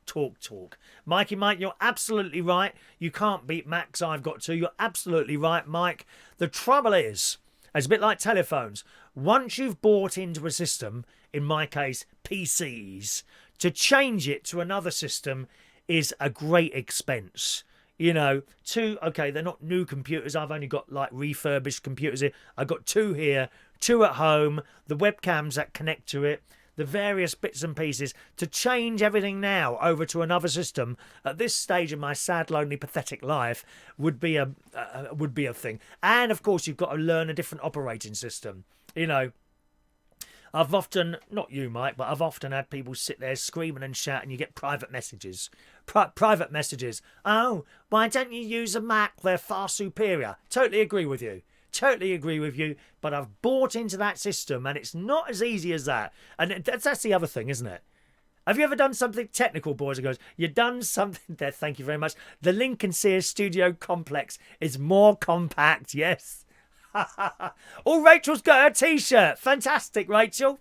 Talk. Mikey, Mike, you're absolutely right. You can't beat Max. I've got to. You're absolutely right, Mike. The trouble is, it's a bit like telephones. Once you've bought into a system, in my case, PCs, to change it to another system is a great expense. You know, okay, they're not new computers. I've only got like refurbished computers here. I've got 2 here, 2 at home, the webcams that connect to it, the various bits and pieces. To change everything now over to another system at this stage of my sad, lonely, pathetic life would be a thing. And of course, you've got to learn a different operating system. You know, I've often, not you, Mike, but I've often had people sit there screaming and shouting. You get private messages. Private messages. Oh, why don't you use a Mac? They're far superior. Totally agree with you. Totally agree with you. But I've bought into that system and it's not as easy as that. And that's the other thing, isn't it? Have you ever done something technical, boys and girls? You've done something there. Thank you very much. The Lincoln Sears Studio Complex is more compact. Yes. Oh, Rachel's got her T-shirt. Fantastic, Rachel.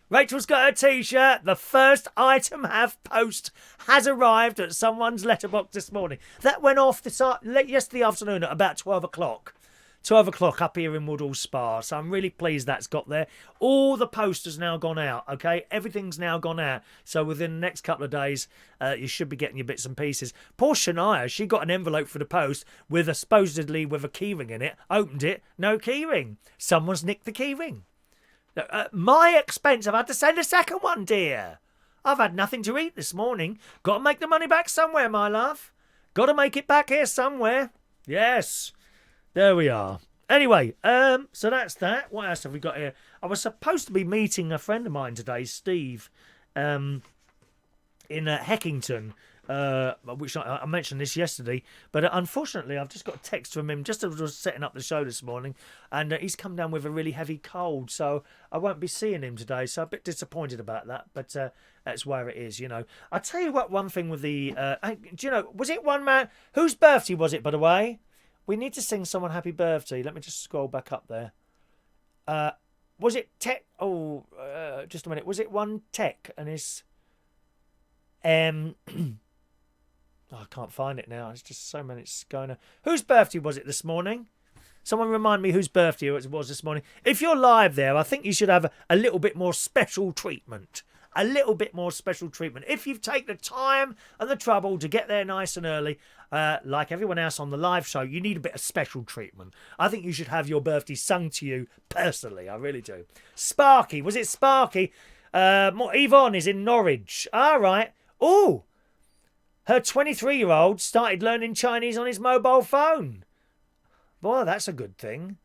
Rachel's got her T-shirt. The first item have post has arrived at someone's letterbox this morning. That went off yesterday afternoon at about 12 o'clock. 12 o'clock up here in Woodall Spa. So I'm really pleased that's got there. All the post has now gone out, okay? Everything's now gone out. So within the next couple of days, you should be getting your bits and pieces. Poor Shania, she got an envelope for the post supposedly with a keyring in it. Opened it, no keyring. Someone's nicked the keyring. My expense, I've had to send a second one, dear. I've had nothing to eat this morning. Got to make the money back somewhere, my love. Got to make it back here somewhere. Yes. There we are. Anyway, so that's that. What else have we got here? I was supposed to be meeting a friend of mine today, Steve, in Heckington, which I mentioned this yesterday. But unfortunately, I've just got a text from him just as I was setting up the show this morning, and he's come down with a really heavy cold, so I won't be seeing him today. So I'm a bit disappointed about that, but that's where it is, you know. I'll tell you what, one thing with the... do you know, was it one man... Whose birthday was it, by the way? We need to sing someone happy birthday. Let me just scroll back up there. Was it Tech? Oh, just a minute. Was it one Tech and his... I can't find it now. It's just so many going on. Whose birthday was it this morning? Someone remind me whose birthday it was this morning. If you're live there, I think you should have a little bit more special treatment. A little bit more special treatment. If you've taken the time and the trouble to get there nice and early, like everyone else on the live show, you need a bit of special treatment. I think you should have your birthday sung to you personally. I really do. Sparky. Was it Sparky? Yvonne is in Norwich. All right. Oh, her 23-year-old started learning Chinese on his mobile phone. Boy, that's a good thing.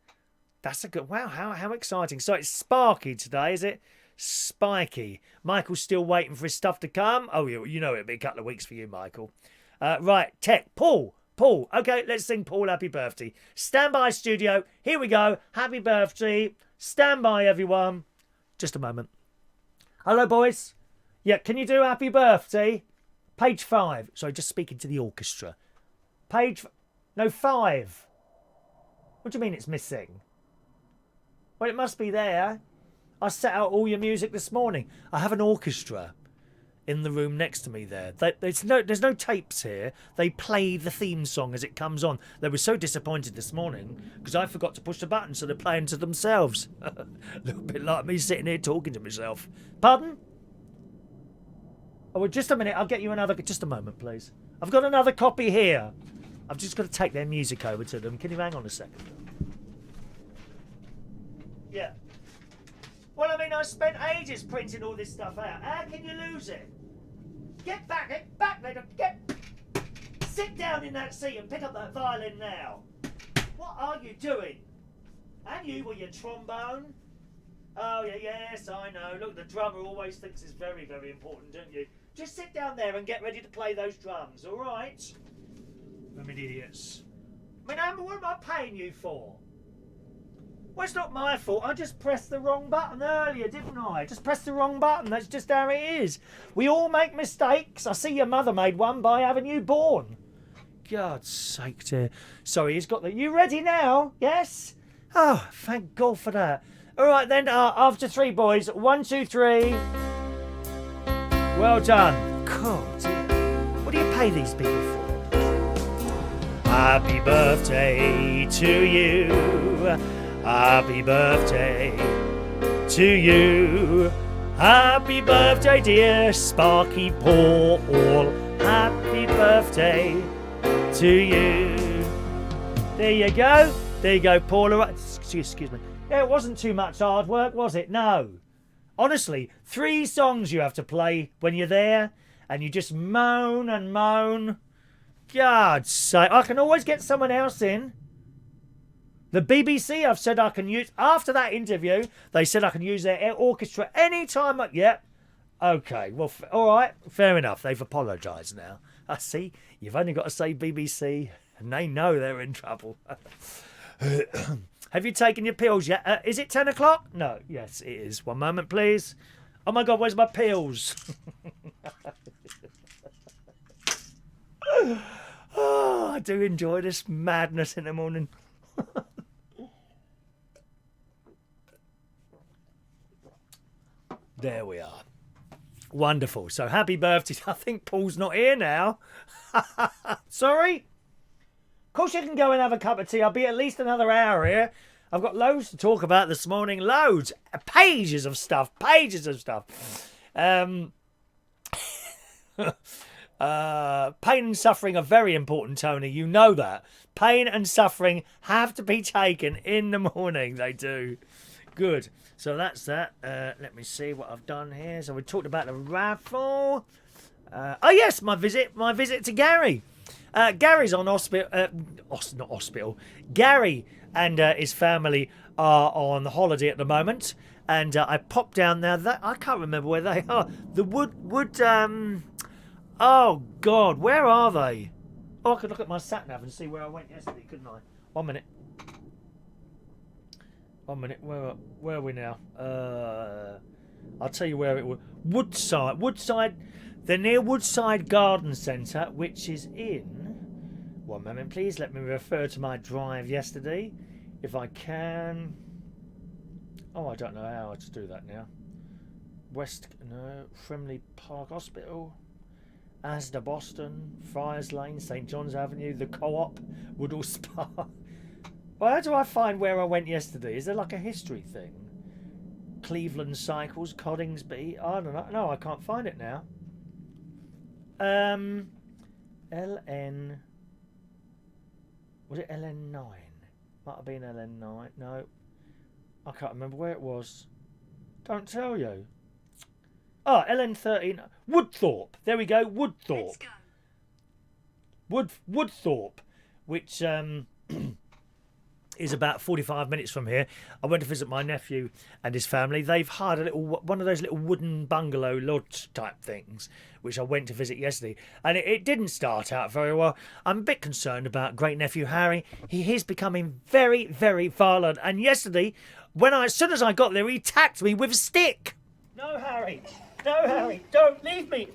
That's a good... Wow, how exciting. So it's Sparky today, is it? Spiky. Michael's still waiting for his stuff to come. Oh, you know it'll be a couple of weeks for you, Michael. Right, Tech. Paul. Okay, let's sing Paul happy birthday. Stand by, studio. Here we go. Happy birthday. Stand by, everyone. Just a moment. Hello, boys. Yeah, can you do happy birthday? Page 5. Sorry, just speaking to the orchestra. Page... No, 5. What do you mean it's missing? Well, it must be there. I set out all your music this morning. I have an orchestra. in the room next to me there. There's no tapes here. They play the theme song as it comes on. They were so disappointed this morning because I forgot to push the button, so they're playing to themselves. A little bit like me sitting here talking to myself. Pardon? Oh, well, just a minute. I'll get you another... Just a moment, please. I've got another copy here. I've just got to take their music over to them. Can you hang on a second? Yeah. Well, I mean, I spent ages printing all this stuff out. How can you lose it? Get back, get... Sit down in that seat and pick up that violin now. What are you doing? And you with your trombone? Oh, yeah, yes, I know. Look, the drummer always thinks it's very, very important, don't you? Just sit down there and get ready to play those drums, all right? I mean, idiots. I mean, Amber, what am I paying you for? Well, it's not my fault. I just pressed the wrong button earlier, didn't I? Just pressed the wrong button. That's just how it is. We all make mistakes. I see your mother made one by having you born. God's sake, dear. Sorry, he's got the... You ready now? Yes? Oh, thank God for that. All right, then, after three, boys. 1, 2, 3. Well done. God, dear. What do you pay these people for? Happy birthday to you. Happy birthday to you. Happy birthday, dear Sparky Paul. Happy birthday to you. There you go. There you go, Paula. Excuse me. It wasn't too much hard work, was it? No. Honestly, 3 songs you have to play when you're there, and you just moan and moan. God's sake. I can always get someone else in. The BBC, I've said I can use... After that interview, they said I can use their orchestra any time. Yeah. Okay. Well, all right. Fair enough. They've apologised now. I see. You've only got to say BBC, and they know they're in trouble. Have you taken your pills yet? Is it 10 o'clock? No. Yes, it is. One moment, please. Oh, my God. Where's my pills? Oh, I do enjoy this madness in the morning. There we are. Wonderful. So happy birthday. I think Paul's not here now. Sorry? Of course you can go and have a cup of tea. I'll be at least another hour here. I've got loads to talk about this morning. Loads. Pages of stuff. Pages of stuff. Pain and suffering are very important, Tony. You know that. Pain and suffering have to be taken in the morning. They do. Good. So that's that. Let me see what I've done here. So we talked about the raffle. Oh yes, my visit to Gary. Gary's on hospital. Not hospital. Gary and his family are on holiday at the moment, and I popped down there. I can't remember where they are. The wood. Oh God, where are they? Oh, I could look at my sat nav and see where I went yesterday, couldn't I? 1 minute. 1 minute. Where are we now? I'll tell you where it was. Woodside. They're near Woodside Garden Centre, which is in... 1 moment, please. Let me refer to my drive yesterday, if I can. Oh, I don't know how to do that now. Frimley Park Hospital, Asda Boston, Friars Lane, St John's Avenue, the Co-op, Woodall Spa. Well, how do I find where I went yesterday? Is there like a history thing? Cleveland Cycles, Coddingby. I don't know. No, I can't find it now. LN. Was it LN9? Might have been LN9. No. I can't remember where it was. Don't tell you. Oh, LN13. Woodthorpe. There we go. Woodthorpe. Let's go. Woodthorpe, which is about 45 minutes from here. I went to visit my nephew and his family. They've hired one of those little wooden bungalow lodge type things, which I went to visit yesterday, and it didn't start out very well. I'm a bit concerned about great nephew Harry. He is becoming very, very violent, and yesterday, as soon as I got there, he attacked me with a stick. No, Harry, don't leave me.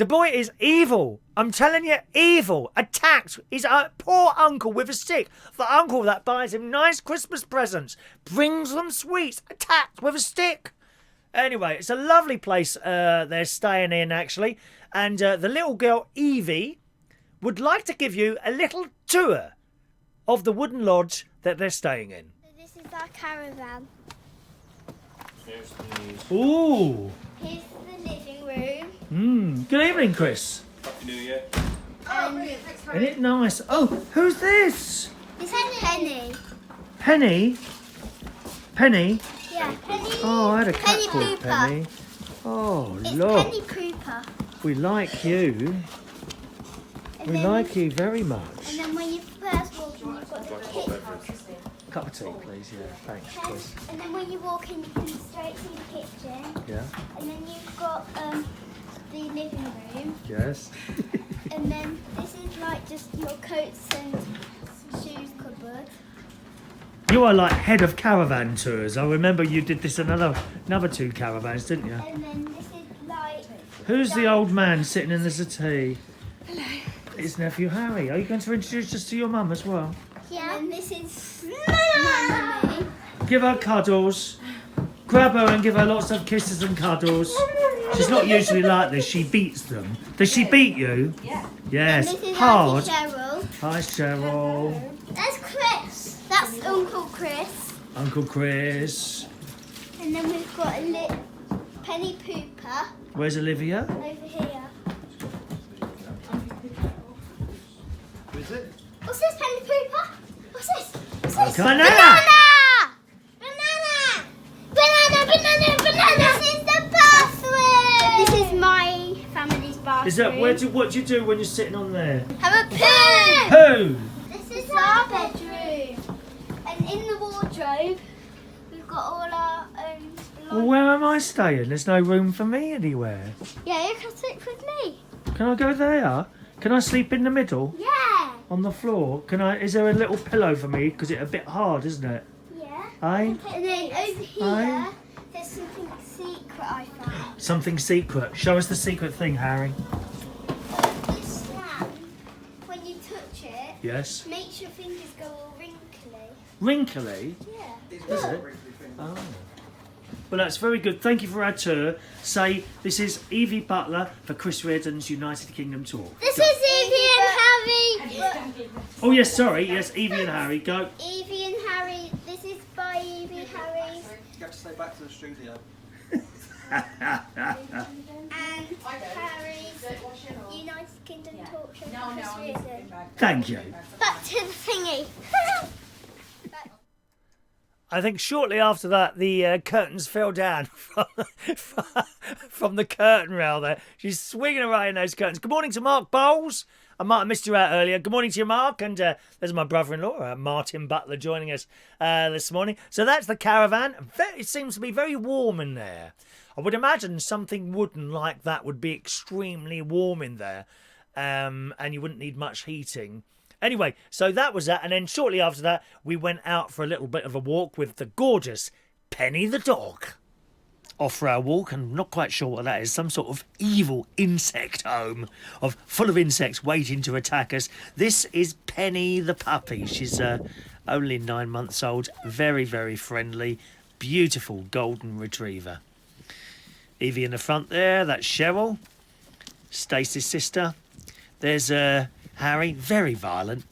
The boy is evil. I'm telling you, evil. Attacked his poor uncle with a stick. The uncle that buys him nice Christmas presents, brings them sweets, attacked with a stick. Anyway, it's a lovely place they're staying in, actually. And the little girl, Evie, would like to give you a little tour of the wooden lodge that they're staying in. This is our caravan. Ooh. Here's the living room. Good evening, Chris. Happy New Year. Isn't it nice? Oh, who's this? This is Penny. Penny? Penny? Yeah, Penny. Oh, I had a cat Penny called Pooper. Penny. Oh, It's look. Penny Pooper. We like you. And We then, like you very much. And then when you first walk in, you've got the kitchen. Cup of tea, please. Yeah, thanks, Chris. And then when you walk in, you can straight see the kitchen. Yeah. And then you've got the living room. Yes. And then this is like just your coats and shoes cupboard. You are like head of caravan tours. I remember you did this in another 2 caravans, didn't you? And then this is like... Who's the old man sitting in the settee? Hello. It's nephew Harry. Are you going to introduce us to your mum as well? Yeah. And this is my mummy. Give her cuddles. Grab her and give her lots of kisses and cuddles. She's not usually like this. She beats them. Does she beat you? Yeah. Yes. And this is Hard. Auntie Cheryl. Hi, Cheryl. That's Chris. That's Uncle Chris. Uncle Chris. And then we've got a Penny Pooper Where's Olivia? over here. Who is it? What's this, Penny Pooper? What's this? What's this? Banana! Banana! Banana! Banana! Banana! This is the bathroom! This is my family's bathroom. Is that what do you do when you're sitting on there? Have a poo! Poo! This is our bedroom. And in the wardrobe, we've got all our Well, where am I staying? There's no room for me anywhere. Yeah, you can sit with me. Can I go there? Can I sleep in the middle? Yeah. On the floor? Is there a little pillow for me? Because it's a bit hard, isn't it? Yeah. Aye? And then over here, Aye. there's something secret I found. Something secret. Show us the secret thing, Harry. This stand, when you touch it, Yes. makes your fingers go all wrinkly. Wrinkly? Yeah. Is it? Oh. Well, that's very good. Thank you for our tour. Say, this is Evie Butler for Chris Reardon's United Kingdom tour. This is Evie and Harry. Oh, yes, sorry. Yes, Evie and Harry. Go. Evie and Harry. This is by Evie, Harry. You have to stay back to the studio. And Harry's United Kingdom talk show for Chris Reardon. Thank you. Back to the thingy. I think shortly after that, the curtains fell down from the curtain rail there. She's swinging around in those curtains. Good morning to Mark Bowles. I might have missed you out earlier. Good morning to you, Mark. And there's my brother-in-law, Martin Butler, joining us this morning. So that's the caravan. It seems to be very warm in there. I would imagine something wooden like that would be extremely warm in there. And you wouldn't need much heating. Anyway, so that was that. And then shortly after that, we went out for a little bit of a walk with the gorgeous Penny the dog. Off for our walk, and not quite sure what that is. Some sort of evil insect home full of insects waiting to attack us. This is Penny the puppy. She's only 9 months old. Very, very friendly. Beautiful golden retriever. Evie in the front there. That's Cheryl. Stacey's sister. There's Harry, very violent.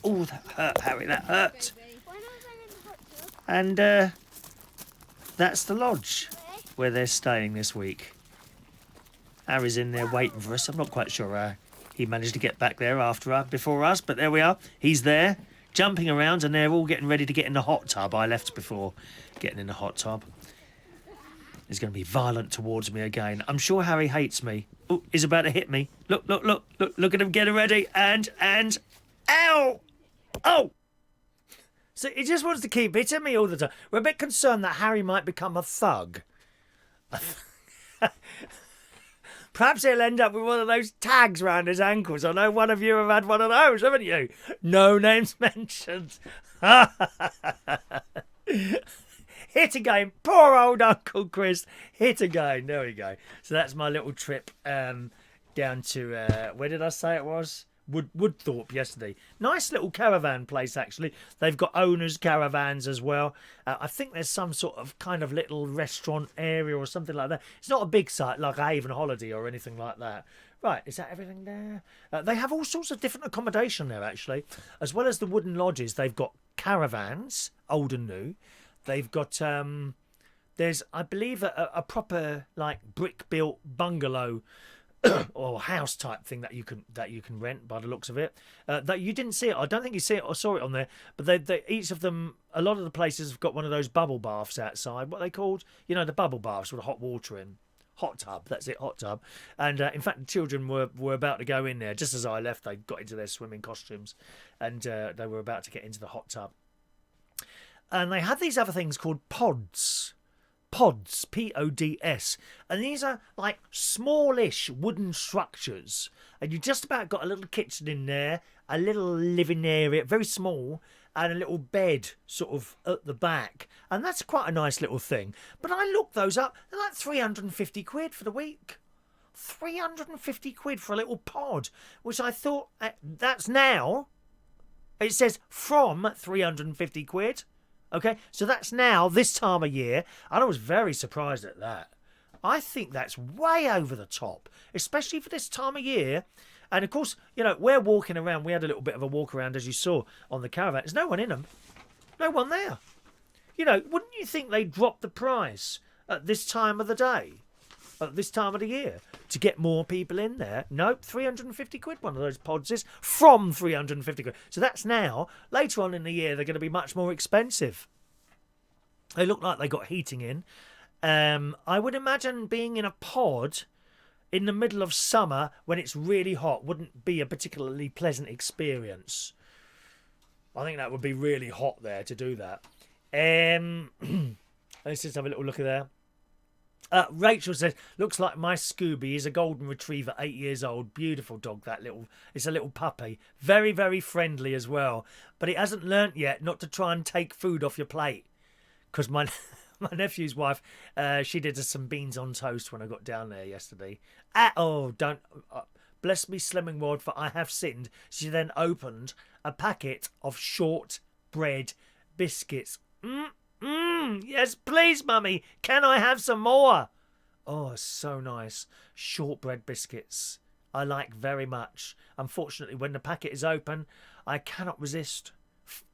Oh, that hurt, Harry, that hurt. And that's the lodge where they're staying this week. Harry's in there waiting for us. I'm not quite sure how he managed to get back there before us, but there we are. He's there, jumping around, and they're all getting ready to get in the hot tub. I left before getting in the hot tub. He's going to be violent towards me again. I'm sure Harry hates me. Oh, he's about to hit me. Look at him getting ready. And, ow! Oh! So he just wants to keep hitting me all the time. We're a bit concerned that Harry might become a thug. Perhaps he'll end up with one of those tags round his ankles. I know one of you have had one of those, haven't you? No names mentioned. Hit again. Poor old Uncle Chris. Hit again. There we go. So that's my little trip down to where did I say it was? Woodthorpe yesterday. Nice little caravan place, actually. They've got owners' caravans as well. I think there's some sort of kind of little restaurant area or something like that. It's not a big site like a Haven Holiday or anything like that. Right, is that everything there? They have all sorts of different accommodation there, actually. As well as the wooden lodges, they've got caravans, old and new. They've got, there's, I believe, a proper, like, brick-built bungalow or house type thing that you can rent by the looks of it. That you didn't see it. I don't think you see it or saw it on there. But they each of them, a lot of the places have got one of those bubble baths outside. What are they called? You know, the bubble baths with hot water in. Hot tub, that's it, hot tub. And in fact, the children were about to go in there. Just as I left, they got into their swimming costumes and they were about to get into the hot tub. And they had these other things called pods. Pods, P-O-D-S. And these are like smallish wooden structures. And you just about got a little kitchen in there, a little living area, very small, and a little bed sort of at the back. And that's quite a nice little thing. But I looked those up. They're like 350 quid for the week. 350 quid for a little pod, which I thought, that's now. It says from 350 quid. Okay, so that's now, this time of year. And I was very surprised at that. I think that's way over the top, especially for this time of year. And of course, you know, we're walking around. We had a little bit of a walk around, as you saw, on the caravan. There's no one in them. No one there. You know, wouldn't you think they'd drop the price at this time of the day, at this time of the year, to get more people in there? Nope, 350 quid one of those pods is, from 350 quid. So that's now. Later on in the year, they're going to be much more expensive. They look like they got heating in. I would imagine being in a pod in the middle of summer when it's really hot wouldn't be a particularly pleasant experience. I think that would be really hot there to do that. Let's just have a little look at there. Rachel says, looks like my Scooby is a golden retriever, 8 years old. Beautiful dog, that little. It's a little puppy. Very, very friendly as well. But it hasn't learnt yet not to try and take food off your plate. Because my nephew's wife, she did us some beans on toast when I got down there yesterday. Bless me slimming word, for I have sinned. She then opened a packet of shortbread biscuits. Yes, please, Mummy. Can I have some more? Oh, so nice. Shortbread biscuits. I like very much. Unfortunately, when the packet is open, I cannot resist.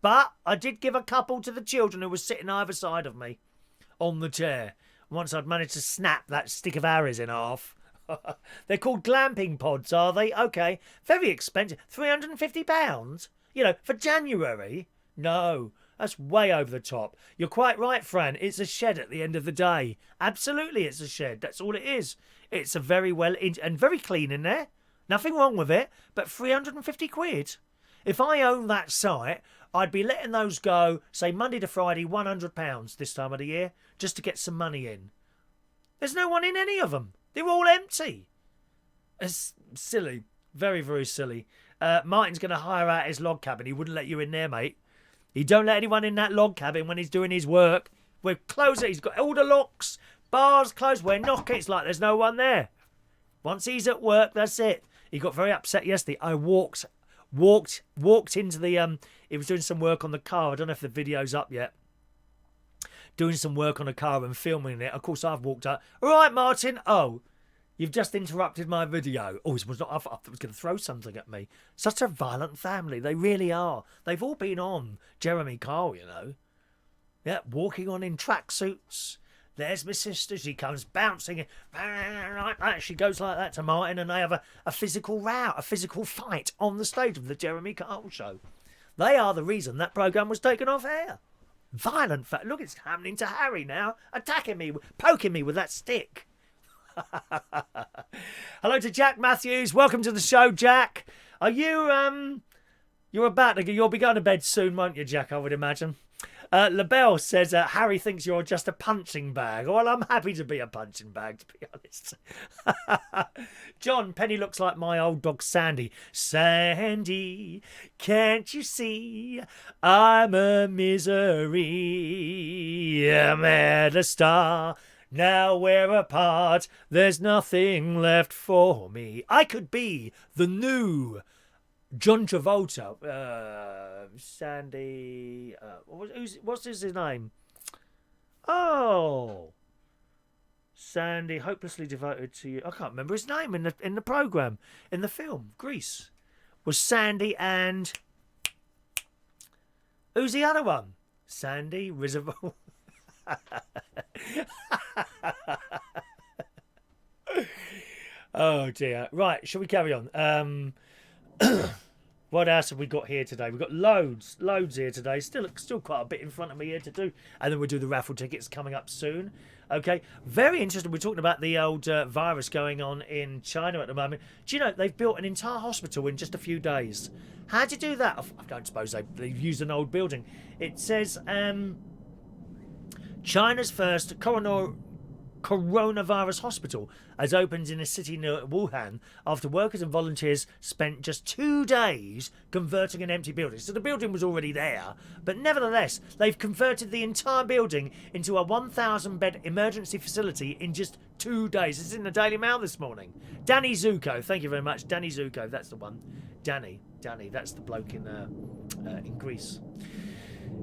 But I did give a couple to the children who were sitting either side of me on the chair. Once I'd managed to snap that stick of arrows in half. They're called glamping pods, are they? Okay. Very expensive. £350? You know, for January? No. That's way over the top. You're quite right, Fran. It's a shed at the end of the day. Absolutely, it's a shed. That's all it is. It's a very and very clean in there. Nothing wrong with it. But 350 quid? If I owned that site, I'd be letting those go, say, Monday to Friday, £100 this time of the year, just to get some money in. There's no one in any of them. They're all empty. It's silly. Very, very silly. Martin's going to hire out his log cabin. He wouldn't let you in there, mate. He don't let anyone in that log cabin when he's doing his work. We're closing. He's got all the locks, bars closed. We're knocking. It's like there's no one there. Once he's at work, that's it. He got very upset yesterday. I walked into the he was doing some work on the car. I don't know if the video's up yet. Doing some work on a car and filming it. Of course, I've walked up. All right, Martin. Oh, you've just interrupted my video. Oh, it was not. I thought it was going to throw something at me. Such a violent family. They really are. They've all been on Jeremy Kyle, you know. Yeah, walking on in tracksuits. There's my sister. She comes bouncing like that. She goes like that to Martin, and they have a physical row, a physical fight on the stage of the Jeremy Kyle show. They are the reason that programme was taken off air. Violent fact. Look, it's happening to Harry now, attacking me, poking me with that stick. Hello to Jack Matthews. Welcome to the show, Jack. Are you you'll be going to bed soon, won't you, Jack? I would imagine. LaBelle says Harry thinks you're just a punching bag. Well, I'm happy to be a punching bag, to be honest. John, Penny looks like my old dog Sandy. Sandy, can't you see I'm a misery? I'm at a star Now we're apart, there's nothing left for me. I could be the new John Travolta. Sandy... what's his name? Oh... Sandy, hopelessly devoted to you. I can't remember his name in the program, in the film Grease. Was Sandy and who's the other one? Sandy Reservoir. Oh dear. Right, shall we carry on? What else have we got here today? We've got loads here today. Still quite a bit in front of me here to do. And then we'll do the raffle tickets coming up soon. Okay, very interesting. We're talking about the old virus going on in China at the moment. Do you know, they've built an entire hospital in just a few days. How'd you do that? I don't suppose they've used an old building. It says China's first coronavirus hospital has opened in a city near Wuhan after workers and volunteers spent just 2 days converting an empty building. So the building was already there, but nevertheless, they've converted the entire building into a 1,000-bed emergency facility in just 2 days. This is in the Daily Mail this morning. Danny Zuko, thank you very much. Danny Zuko, that's the one. Danny, that's the bloke in Greece.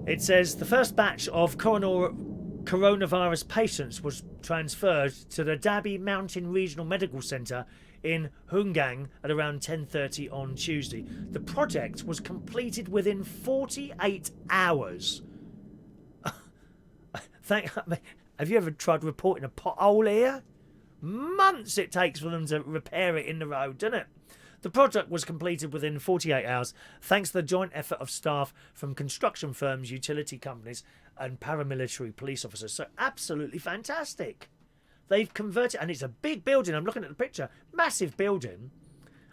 It says the first batch of coronavirus patients was transferred to the Dabi Mountain Regional Medical Centre in Hungang at around 10:30 on Tuesday. The project was completed within 48 hours. Have you ever tried reporting a pothole here? Months it takes for them to repair it in the road, doesn't it? The project was completed within 48 hours thanks to the joint effort of staff from construction firms, utility companies and paramilitary police officers. So absolutely fantastic. They've converted, and it's a big building. I'm looking at the picture, massive building.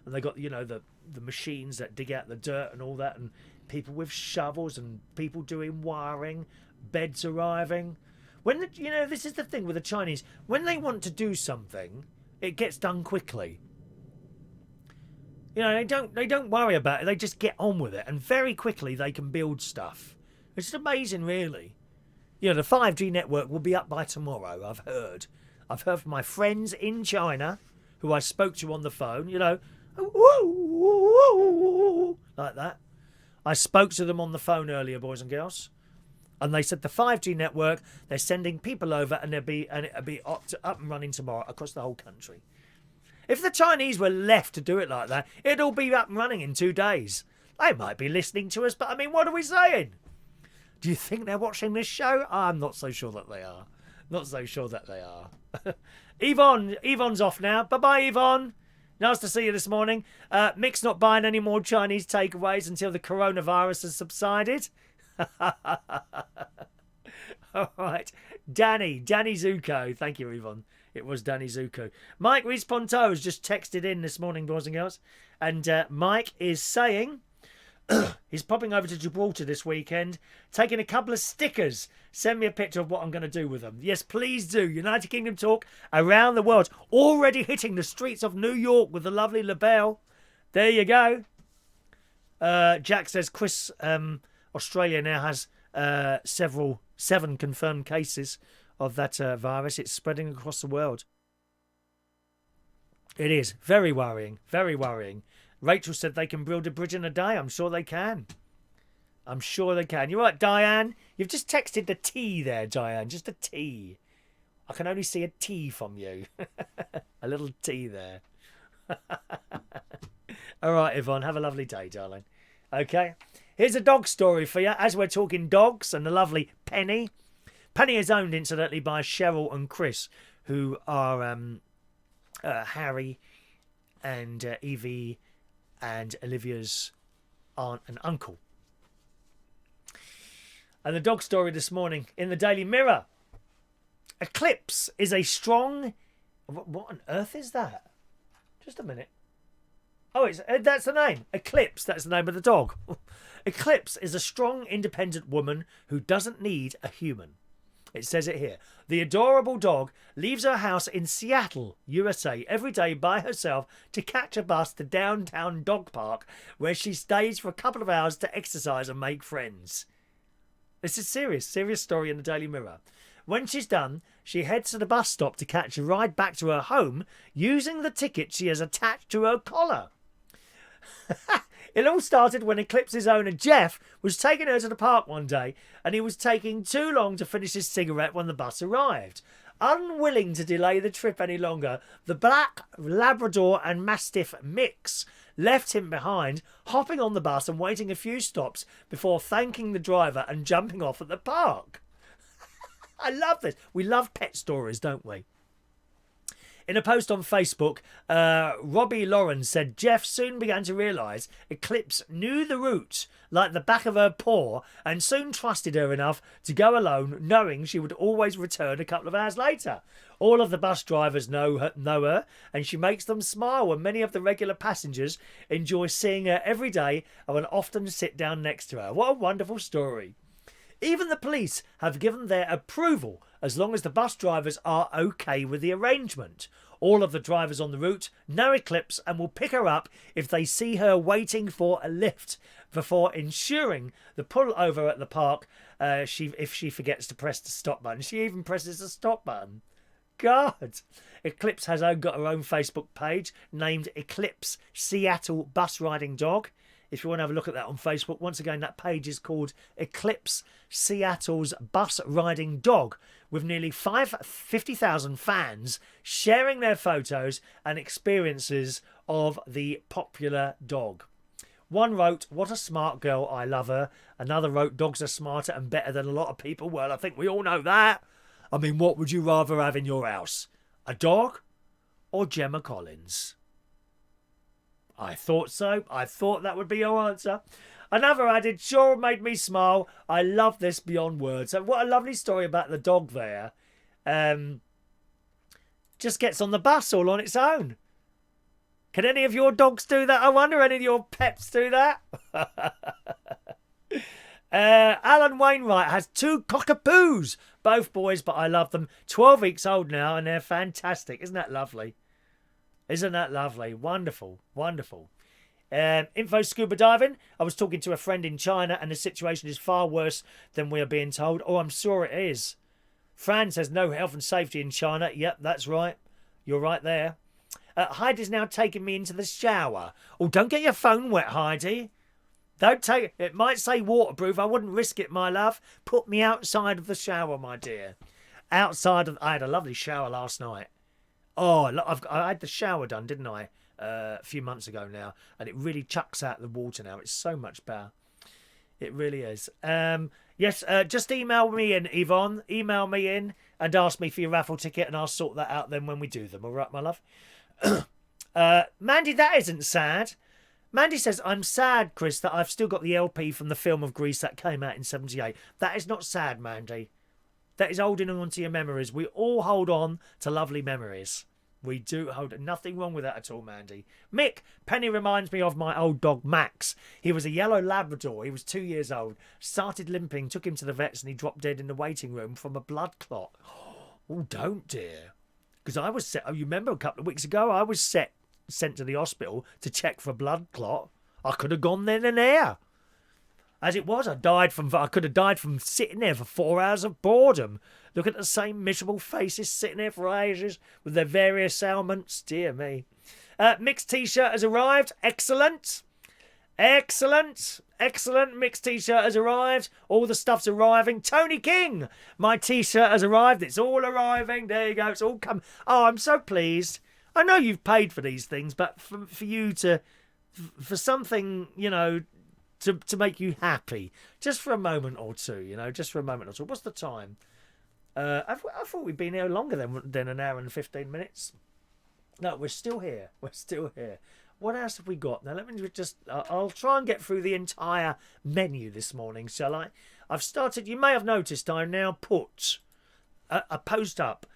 And they got, you know, the machines that dig out the dirt and all that, and people with shovels and people doing wiring, beds arriving. This is the thing with the Chinese. When they want to do something, it gets done quickly. You know, they don't worry about it. They just get on with it, and very quickly they can build stuff. It's amazing, really. You know, the 5G network will be up by tomorrow. I've heard from my friends in China, who I spoke to on the phone. You know, like that. I spoke to them on the phone earlier, boys and girls, and they said the 5G network, they're sending people over, and it'll be up and running tomorrow across the whole country. If the Chinese were left to do it like that, it'd all be up and running in 2 days. They might be listening to us, but I mean, what are we saying? Do you think they're watching this show? I'm not so sure that they are. Not so sure that they are. Yvonne's off now. Bye-bye, Yvonne. Nice to see you this morning. Mick's not buying any more Chinese takeaways until the coronavirus has subsided. All right. Danny Zuko. Thank you, Yvonne. It was Danny Zuko. Mike Rees-Ponto has just texted in this morning, boys and girls. And Mike is saying he's popping over to Gibraltar this weekend, taking a couple of stickers. Send me a picture of what I'm going to do with them. Yes, please do. United Kingdom Talk around the world. Already hitting the streets of New York with the lovely LaBelle. There you go. Jack says Chris, Australia now has 7 confirmed cases of that virus. It's spreading across the world. It is very worrying, very worrying. Rachel said they can build a bridge in a day. I'm sure they can. I'm sure they can. You're right, Diane. You've just texted the T there, Diane. Just a T. I can only see a T from you. A little T there. All right, Yvonne. Have a lovely day, darling. Okay. Here's a dog story for you. As we're talking dogs and the lovely Penny. Penny is owned, incidentally, by Cheryl and Chris, who are Harry and Evie and Olivia's aunt and uncle. And the dog story this morning in the Daily Mirror. Eclipse is a strong... What on earth is that? Just a minute. Oh, that's the name. Eclipse, that's the name of the dog. Eclipse is a strong, independent woman who doesn't need a human. It says it here. The adorable dog leaves her house in Seattle, USA, every day by herself to catch a bus to downtown dog park, where she stays for a couple of hours to exercise and make friends. This is serious story in the Daily Mirror. When she's done, she heads to the bus stop to catch a ride back to her home using the ticket she has attached to her collar. It all started when Eclipse's owner Jeff was taking her to the park one day and he was taking too long to finish his cigarette when the bus arrived. Unwilling to delay the trip any longer, the black Labrador and Mastiff mix left him behind, hopping on the bus and waiting a few stops before thanking the driver and jumping off at the park. I love this. We love pet stories, don't we? In a post on Facebook, Robbie Lauren said Jeff soon began to realise Eclipse knew the route like the back of her paw and soon trusted her enough to go alone, knowing she would always return a couple of hours later. All of the bus drivers know her, and she makes them smile, and many of the regular passengers enjoy seeing her every day and will often sit down next to her. What a wonderful story. Even the police have given their approval as long as the bus drivers are okay with the arrangement. All of the drivers on the route know Eclipse and will pick her up if they see her waiting for a lift before ensuring the pull over at the park if she forgets to press the stop button. She even presses the stop button. God. Eclipse has got her own Facebook page named Eclipse Seattle Bus Riding Dog. If you want to have a look at that on Facebook, once again, that page is called Eclipse Seattle's Bus Riding Dog, with nearly 50,000 fans sharing their photos and experiences of the popular dog. One wrote, "What a smart girl, I love her." Another wrote, "Dogs are smarter and better than a lot of people." Well, I think we all know that. I mean, what would you rather have in your house? A dog or Gemma Collins? I thought so. I thought that would be your answer. Another added, "Sure made me smile. I love this beyond words." So what a lovely story about the dog there. Just gets on the bus all on its own. Can any of your dogs do that? I wonder any of your pets do that? Alan Wainwright has 2 cockapoos. Both boys, but I love them. 12 weeks old now and they're fantastic. Isn't that lovely? Isn't that lovely? Wonderful, wonderful. Info scuba diving. I was talking to a friend in China and the situation is far worse than we are being told. Oh, I'm sure it is. Fran says no health and safety in China. Yep, that's right. You're right there. Heidi's now taking me into the shower. Oh, don't get your phone wet, Heidi. Don't take it. Might say waterproof. I wouldn't risk it, my love. Put me outside of the shower, my dear. I had a lovely shower last night. Oh, I had the shower done, didn't I? A few months ago now, and it really chucks out the water now. It's so much better. It really is. Yes, just email me in, Yvonne. Email me in and ask me for your raffle ticket, and I'll sort that out then when we do them. All right, my love? Mandy, that isn't sad. Mandy says, "I'm sad, Chris, that I've still got the LP from the film of Grease that came out in 78. That is not sad, Mandy. That is holding on to your memories. We all hold on to lovely memories. We do hold nothing wrong with that at all, Mandy." Mick, Penny reminds me of my old dog Max. He was a yellow Labrador. He was 2 years old. Started limping, took him to the vets, and he dropped dead in the waiting room from a blood clot. Oh, don't, dear. Because I was set. Oh, you remember a couple of weeks ago, I was sent to the hospital to check for a blood clot. I could have gone then and there. As it was, I could have died from sitting there for 4 hours of boredom. Look at the same miserable faces sitting there for ages with their various ailments. Dear me. Mick's t-shirt has arrived. Excellent. Excellent. Excellent. Mick's t-shirt has arrived. All the stuff's arriving. Tony King, my t-shirt has arrived. It's all arriving. There you go. It's all come. Oh, I'm so pleased. I know you've paid for these things, but for you to, for something, you know, to make you happy, just for a moment or two, you know, just for a moment or two. What's the time? I thought we'd been here longer than an hour and 15 minutes. No, we're still here. We're still here. What else have we got? Now, let me just... I'll try and get through the entire menu this morning, shall I? I've started... You may have noticed I now put a post up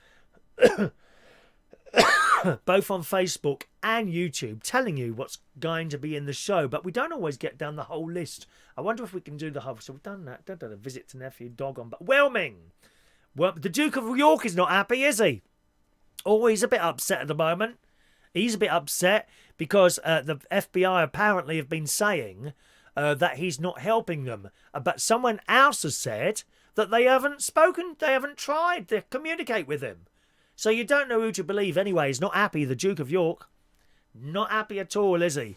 both on Facebook and YouTube telling you what's going to be in the show, but we don't always get down the whole list. I wonder if we can do the whole... So we've done that. Done a visit to nephew, dog on... But Whelming! Well, the Duke of York is not happy, is he? Oh, he's a bit upset at the moment. He's a bit upset because the FBI apparently have been saying that he's not helping them. But someone else has said that they haven't spoken, they haven't tried to communicate with him. So you don't know who to believe anyway. He's not happy, the Duke of York. Not happy at all, is he?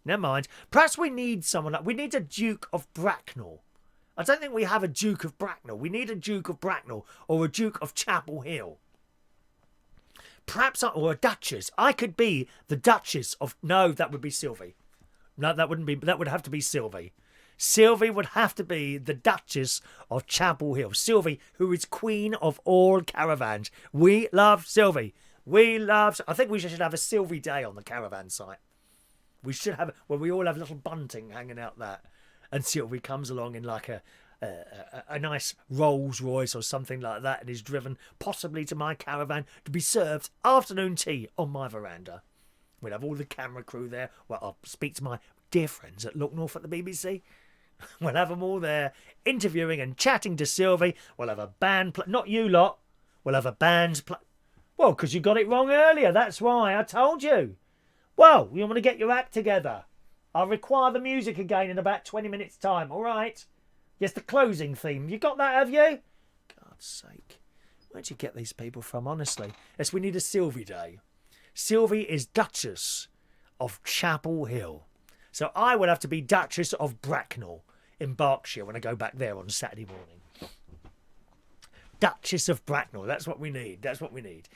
Never mind. Perhaps we need someone. We need a Duke of Bracknell. I don't think we have a Duke of Bracknell. We need a Duke of Bracknell or a Duke of Chapel Hill. Perhaps, or a Duchess. I could be the Duchess of... No, that would be Sylvie. No, that wouldn't be... That would have to be Sylvie. Sylvie would have to be the Duchess of Chapel Hill. Sylvie, who is queen of all caravans. We love Sylvie. We love... I think we should have a Sylvie Day on the caravan site. We should have... Well, we all have little bunting hanging out there. And Sylvie comes along in like a nice Rolls Royce or something like that and is driven possibly to my caravan to be served afternoon tea on my veranda. We'll have all the camera crew there. Well, I'll speak to my dear friends at Look North at the BBC. We'll have them all there interviewing and chatting to Sylvie. We'll have a band play. Not you lot. We'll have a band play. Well, because you got it wrong earlier. That's why. I told you. Well, you want to get your act together. I'll require the music again in about 20 minutes' time, all right? Yes, the closing theme. You got that, have you? God's sake. Where'd you get these people from, honestly? Yes, we need a Sylvie Day. Sylvie is Duchess of Chapel Hill. So I will have to be Duchess of Bracknell in Berkshire when I go back there on Saturday morning. Duchess of Bracknell. That's what we need. That's what we need.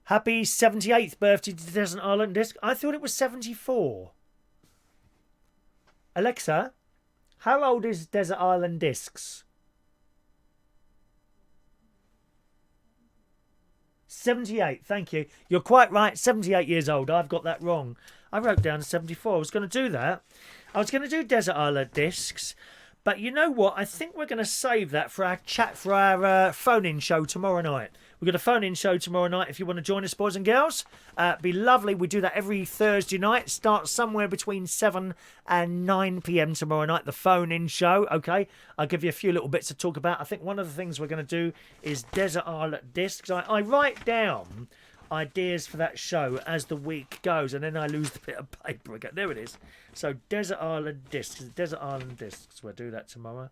Happy 78th birthday to Desert Island Disc. I thought it was 74. Alexa, how old is Desert Island Discs? 78, thank you. You're quite right, 78 years old. I've got that wrong. I wrote down 74. I was going to do that. I was going to do Desert Island Discs. But you know what? I think we're going to save that for our phone-in show tomorrow night. We've got a phone-in show tomorrow night if you want to join us, boys and girls. Be lovely. We do that every Thursday night. Starts somewhere between 7 and 9 p.m. tomorrow night, the phone-in show, okay? I'll give you a few little bits to talk about. I think one of the things we're going to do is Desert Island Discs. I write down ideas for that show as the week goes, and then I lose the bit of paper again. There it is. So Desert Island Discs. Desert Island Discs. We'll do that tomorrow.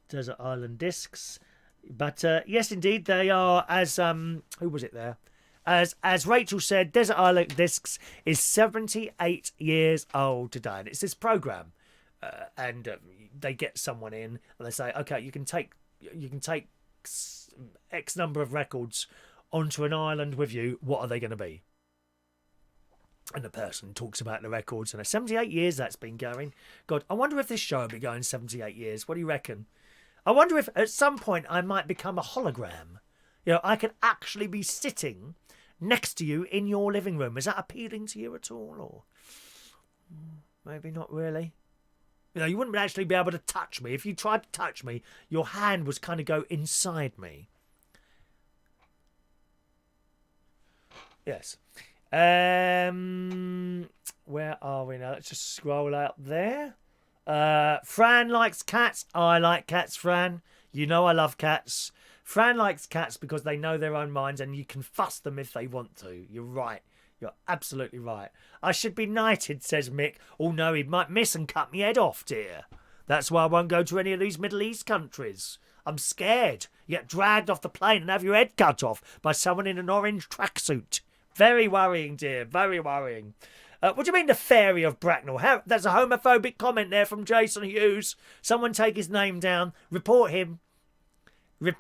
Desert Island Discs. But yes, indeed, they are, as who was it there? As Rachel said, Desert Island Discs is 78 years old today, and it's this program, and they get someone in and they say, okay, you can take X number of records onto an island with you. What are they going to be? And the person talks about the records, and 78 years that's been going. God, I wonder if this show will be going 78 years. What do you reckon? I wonder if at some point I might become a hologram. You know, I could actually be sitting next to you in your living room. Is that appealing to you at all? Or maybe not really. You know, you wouldn't actually be able to touch me. If you tried to touch me, your hand would kind of go inside me. Yes. Where are we now? Let's just scroll out there. Fran likes cats. I like cats, Fran. You know I love cats. Fran likes cats because they know their own minds and you can fuss them if they want to. You're right. You're absolutely right. I should be knighted, says Mick. Oh no, he might miss and cut me head off, dear. That's why I won't go to any of these Middle East countries. I'm scared. You get dragged off the plane and have your head cut off by someone in an orange tracksuit. Very worrying, dear. Very worrying. What do you mean the Fairy of Bracknell? There's a homophobic comment there from Jason Hughes. Someone take his name down. Report him. Did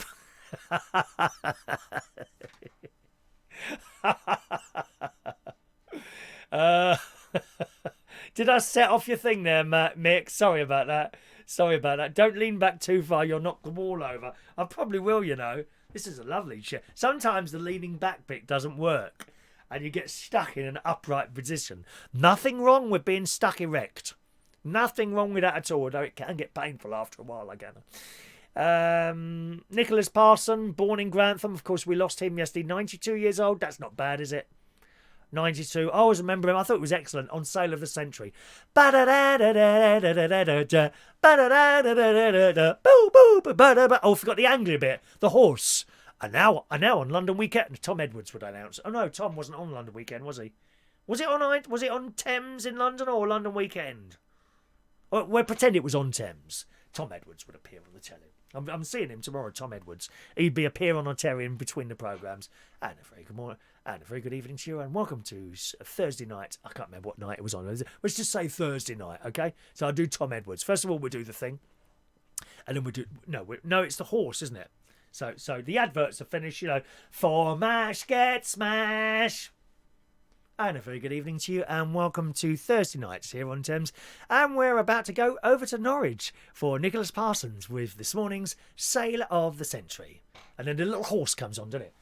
I set off your thing there, Mick? Sorry about that. Sorry about that. Don't lean back too far. You'll knock the wall over. I probably will, you know. This is a lovely chair. Sometimes the leaning back bit doesn't work and you get stuck in an upright position. Nothing wrong with being stuck erect. Nothing wrong with that at all, although it can get painful after a while, I gather. Nicholas Parson, born in Grantham. Of course, we lost him yesterday. 92 years old. That's not bad, is it? 92. I always remember him. I thought it was excellent. On Sale of the Century. Oh, I forgot the angry bit. The horse. And now on London Weekend, Tom Edwards would announce. Oh no, Tom wasn't on London Weekend, was he? Was it on Thames in London or London Weekend? We'll pretend it was on Thames. Tom Edwards would appear on the telly. I'm seeing him tomorrow, Tom Edwards. He'd be appearing on telly in between the programmes. And a very good morning, and a very good evening to you, and welcome to Thursday night. I can't remember what night it was on. Let's just say Thursday night, okay? So I'll do Tom Edwards. First of all, we'll do the thing. And then we'll do... No, it's the horse, isn't it? So the adverts are finished, For mash, get smash. And a very good evening to you, and welcome to Thursday nights here on Thames. And we're about to go over to Norwich for Nicholas Parsons with this morning's Sale of the Century. And then the little horse comes on, doesn't it?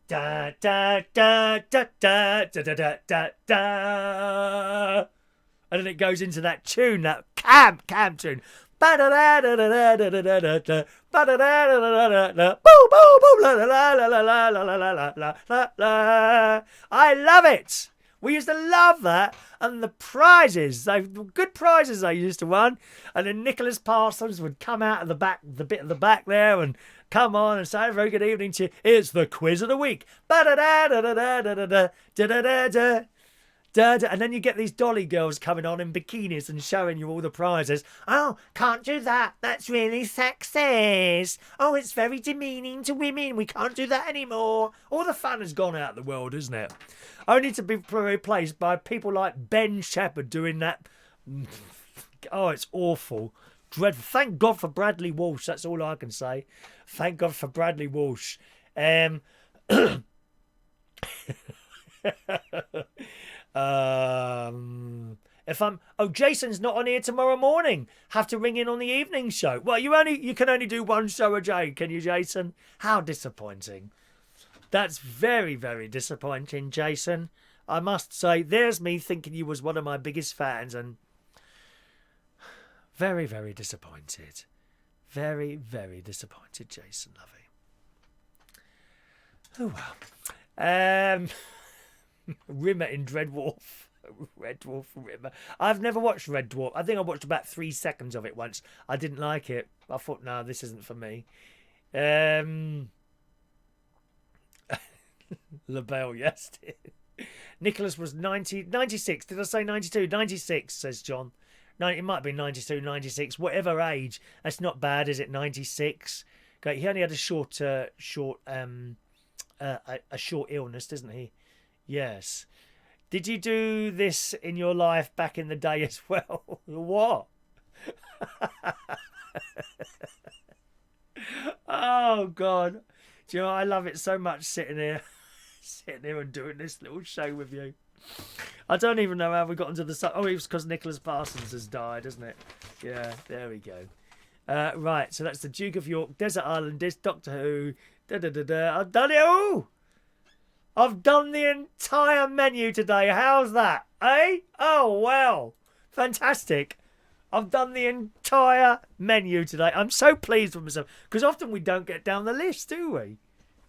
Da da da da da da da da da da. And then it goes into that tune, that camp tune. Ba da da da da da da da da da. Ba da da da da da da. Boo boo boo la la la la la la la la la la la. I love it. We used to love that, and the prizes, good prizes they used to win. And then Nicholas Parsons would come out of the bit of the back there, and come on and say a very good evening to you. It's the quiz of the week. And then you get these dolly girls coming on in bikinis and showing you all the prizes. Oh, can't do that. That's really sexist. Oh, it's very demeaning to women. We can't do that anymore. All the fun has gone out of the world, isn't it? Only to be replaced by people like Ben Shepherd doing that. Oh, it's awful. Dreadful. Thank God for Bradley Walsh. That's all I can say. Thank God for Bradley Walsh. Jason's not on here tomorrow morning. Have to ring in on the evening show. Well, you can only do one show a day, can you, Jason? How disappointing. That's very, very disappointing, Jason. I must say, there's me thinking you was one of my biggest fans, and very, very disappointed. Very, very disappointed, Jason, lovey. Oh well. Rimmer in Red Dwarf. Red Dwarf Rimmer. I've never watched Red Dwarf. I think I watched about 3 seconds of it once. I didn't like it. I thought, no, this isn't for me. LaBelle, yes. Nicholas was 96. Did I say 92? 96, says John. No, it might be 92, 96, whatever age. That's not bad, is it? 96. Okay, he only had a short illness, didn't he? Yes. Did you do this in your life back in the day as well? What? Oh, God. Do you know, I love it so much sitting here and doing this little show with you. I don't even know how we got into the... Oh, it was because Nicholas Parsons has died, isn't it? Yeah, there we go. Right, so that's the Duke of York, Desert Island Disc, Doctor Who. I've done it all! I've done the entire menu today. How's that? Eh? Oh, wow. Fantastic. I've done the entire menu today. I'm so pleased with myself. Because often we don't get down the list, do we?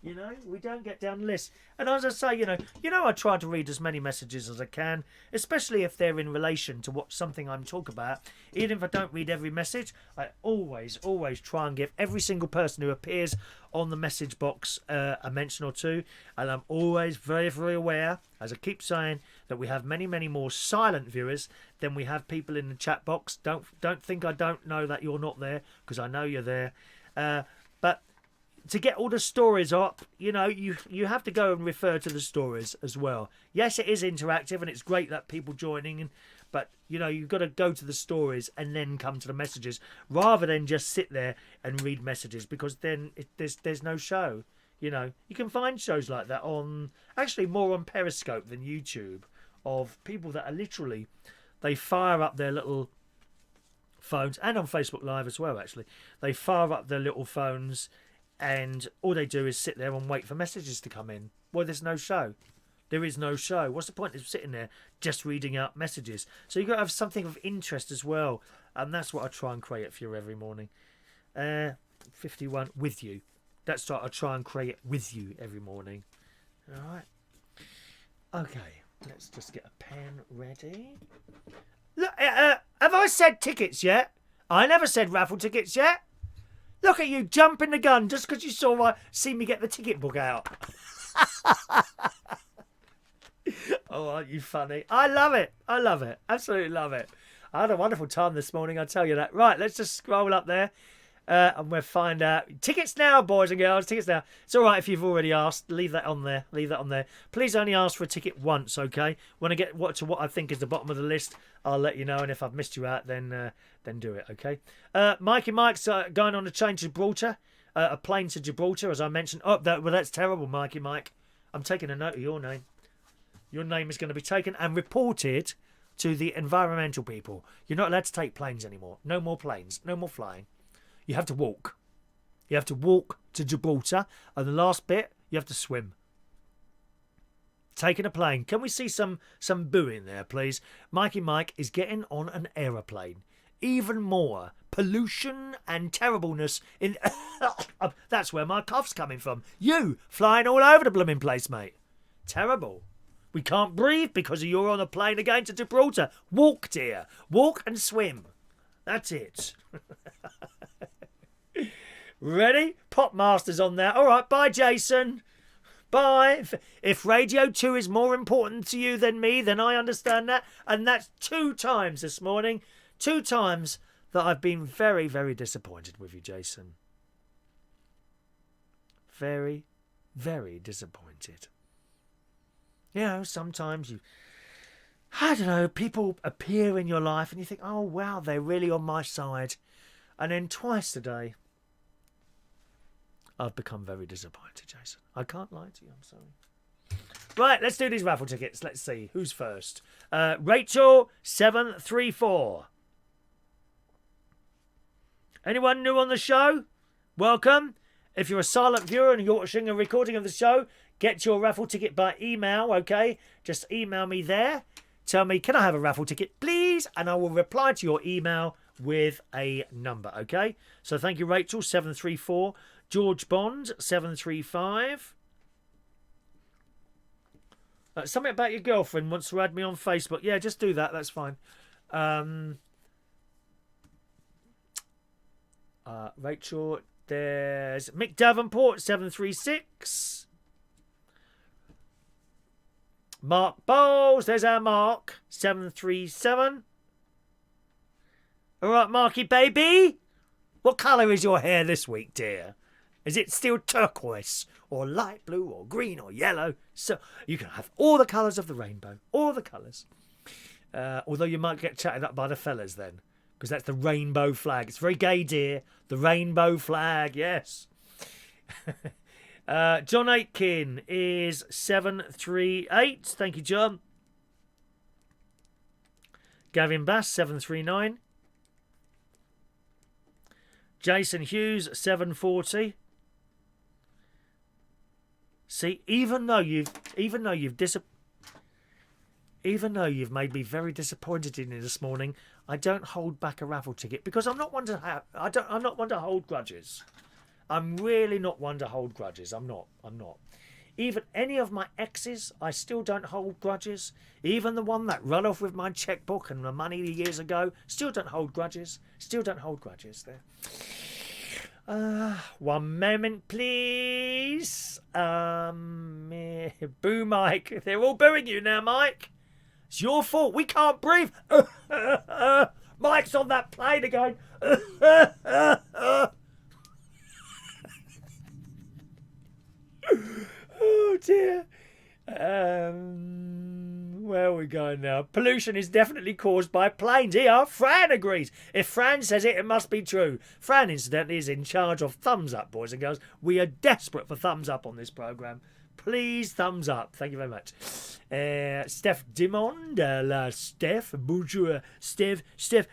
We don't get down the list. And as I say, I try to read as many messages as I can, especially if they're in relation to something I'm talking about. Even if I don't read every message, I always try and give every single person who appears on the message box a mention or two. And I'm always very, very aware, as I keep saying, that we have many, many more silent viewers than we have people in the chat box. Don't think I don't know that you're not there, because I know you're there. But to get all the stories up, you have to go and refer to the stories as well. Yes, it is interactive and it's great that people joining, but you've got to go to the stories and then come to the messages, rather than just sit there and read messages, because then there's no show. You can find shows like that more on Periscope than YouTube, of people that are literally, they fire up their little phones, and on Facebook Live as well, actually. They fire up their little phones, and all they do is sit there and wait for messages to come in. Well, there's no show. There is no show. What's the point of sitting there just reading out messages? So you've got to have something of interest as well. And that's what I try and create for you every morning. 51, with you. That's what I try and create with you every morning. All right. Okay, let's just get a pen ready. Look, have I said tickets yet? I never said raffle tickets yet. Look at you jumping the gun just because you see me get the ticket book out. Oh, aren't you funny? I love it. I love it. Absolutely love it. I had a wonderful time this morning, I'll tell you that. Right, let's just scroll up there. And we'll find out. Tickets now, boys and girls. Tickets now. It's all right if you've already asked. Leave that on there. Leave that on there. Please only ask for a ticket once, okay? When I get to what I think is the bottom of the list, I'll let you know. And if I've missed you out, then do it, okay? Mikey Mike's going on a train to Gibraltar. A plane to Gibraltar, as I mentioned. Oh, that's terrible, Mikey Mike. I'm taking a note of your name. Your name is going to be taken and reported to the environmental people. You're not allowed to take planes anymore. No more planes. No more flying. You have to walk. You have to walk to Gibraltar. And the last bit, you have to swim. Taking a plane. Can we see some booing there, please? Mikey Mike is getting on an aeroplane. Even more pollution and terribleness in... That's where my cough's coming from. You flying all over the blooming place, mate. Terrible. We can't breathe because you're on a plane again to Gibraltar. Walk, dear. Walk and swim. That's it. Ready? Popmaster's on there. All right, bye, Jason. Bye. If Radio 2 is more important to you than me, then I understand that. And that's 2 times this morning. 2 times that I've been very, very disappointed with you, Jason. Very, very disappointed. You know, sometimes I don't know, people appear in your life and you think, oh, wow, they're really on my side. And then twice today, I've become very disappointed, Jason. I can't lie to you, I'm sorry. Right, let's do these raffle tickets. Let's see, who's first? Rachel, 734. Anyone new on the show? Welcome. If you're a silent viewer and you're watching a recording of the show, get your raffle ticket by email, okay? Just email me there. Tell me, can I have a raffle ticket, please? And I will reply to your email with a number, okay? So thank you, Rachel, 734. George Bond, 735. Something about your girlfriend wants to add me on Facebook. Yeah, just do that. That's fine. Rachel, there's Mick Davenport, 736. Mark Bowles, there's our Mark, 737. All right, Marky baby. What colour is your hair this week, dear? Is it still turquoise or light blue or green or yellow? So you can have all the colours of the rainbow, all the colours. Although you might get chatted up by the fellas then, because that's the rainbow flag. It's very gay, dear. The rainbow flag, yes. John Aitken is 738. Thank you, John. Gavin Bass, 739. Jason Hughes, 740. See, even though you've made me very disappointed in you this morning, I don't hold back a raffle ticket because I'm not one to hold grudges. I'm really not one to hold grudges. I'm not. Even any of my exes, I still don't hold grudges. Even the one that ran off with my checkbook and the money years ago, still don't hold grudges. Still don't hold grudges there. One moment, please. Boo, Mike. They're all booing you now, Mike. It's your fault. We can't breathe. Mike's on that plane again. Oh, dear. Where are we going now? Pollution is definitely caused by planes. Here, Fran agrees. If Fran says it, it must be true. Fran, incidentally, is in charge of thumbs up, boys and girls. We are desperate for thumbs up on this programme. Please, thumbs up. Thank you very much. Steph Dimond, la Steph, bonjour, Steph,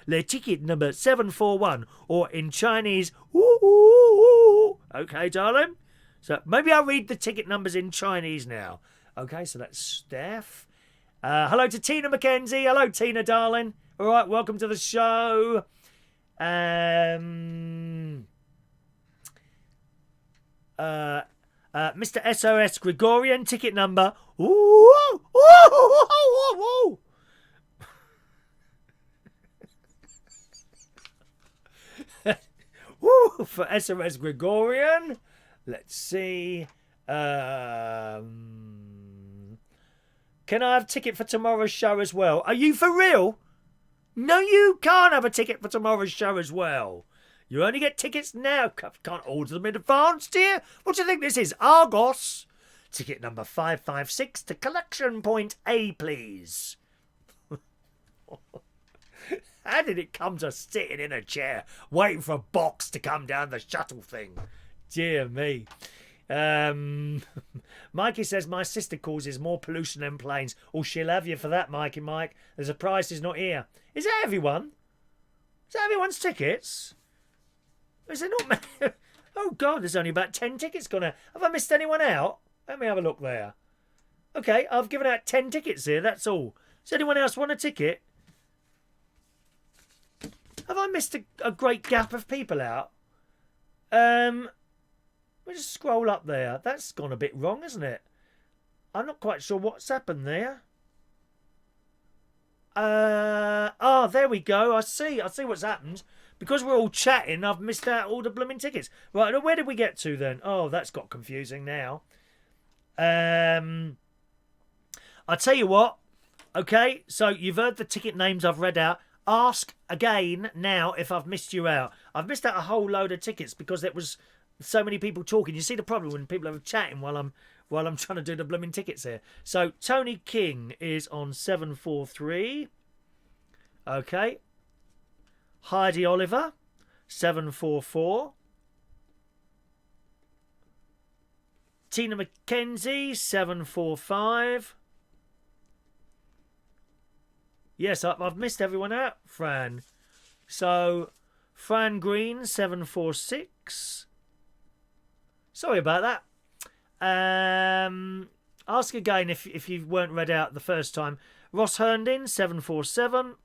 le ticket number 741, or in Chinese, ooh. Okay, darling? So maybe I'll read the ticket numbers in Chinese now. Okay, so that's Steph. Hello to Tina McKenzie. Hello, Tina, darling. All right, welcome to the show. Mr. SOS Gregorian, ticket number. Ooh. Woo! for SOS Gregorian. Let's see. Can I have a ticket for tomorrow's show as well? Are you for real? No, you can't have a ticket for tomorrow's show as well. You only get tickets now. Can't order them in advance, dear. What do you think this is? Argos? Ticket number 556 to collection point A, please. How did it come to sitting in a chair, waiting for a box to come down the shuttle thing? Dear me. Mikey says, my sister causes more pollution than planes. Oh, she'll have you for that, Mikey Mike. The surprise is not here. Is that everyone? Is that everyone's tickets? Is there not many? Oh, God, there's only about 10 tickets gone out. Have I missed anyone out? Let me have a look there. Okay, I've given out 10 tickets here, that's all. Does anyone else want a ticket? Have I missed a great gap of people out? We'll just scroll up there. That's gone a bit wrong, isn't it? I'm not quite sure what's happened there. There we go. I see what's happened. Because we're all chatting, I've missed out all the blooming tickets. Right, where did we get to then? Oh, that's got confusing now. I'll tell you what. Okay, so you've heard the ticket names I've read out. Ask again now if I've missed you out. I've missed out a whole load of tickets because there was so many people talking. You see the problem when people are chatting while I'm trying to do the blooming tickets here. So Tony King is on 743. Okay. Heidi Oliver, 744. Tina McKenzie, 745. Yes, I've missed everyone out, Fran. So, Fran Green, 746. Sorry about that. Ask again if you weren't read out the first time. Ross Herndon, 747.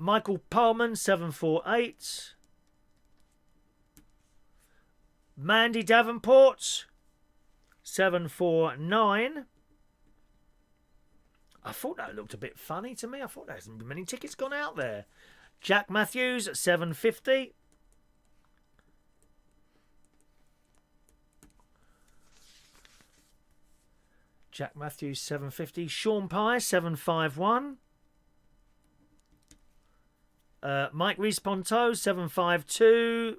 Michael Pullman, 748. Mandy Davenport, 749. I thought that looked a bit funny to me. I thought there hasn't been many tickets gone out there. Jack Matthews, 750. Jack Matthews, 750. Sean Pye, 751. Mike Rees-Ponto, 752.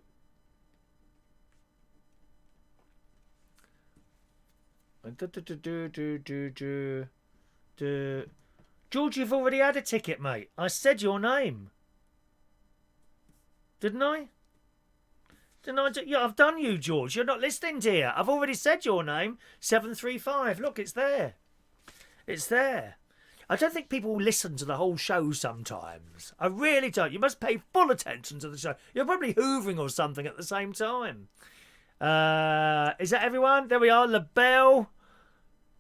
George, you've already had a ticket, mate. I said your name. Didn't I? Yeah, I've done you, George. You're not listening, dear. I've already said your name. 735. Look, it's there. It's there. I don't think people listen to the whole show sometimes. I really don't. You must pay full attention to the show. You're probably hoovering or something at the same time. Is that everyone? There we are. LaBelle,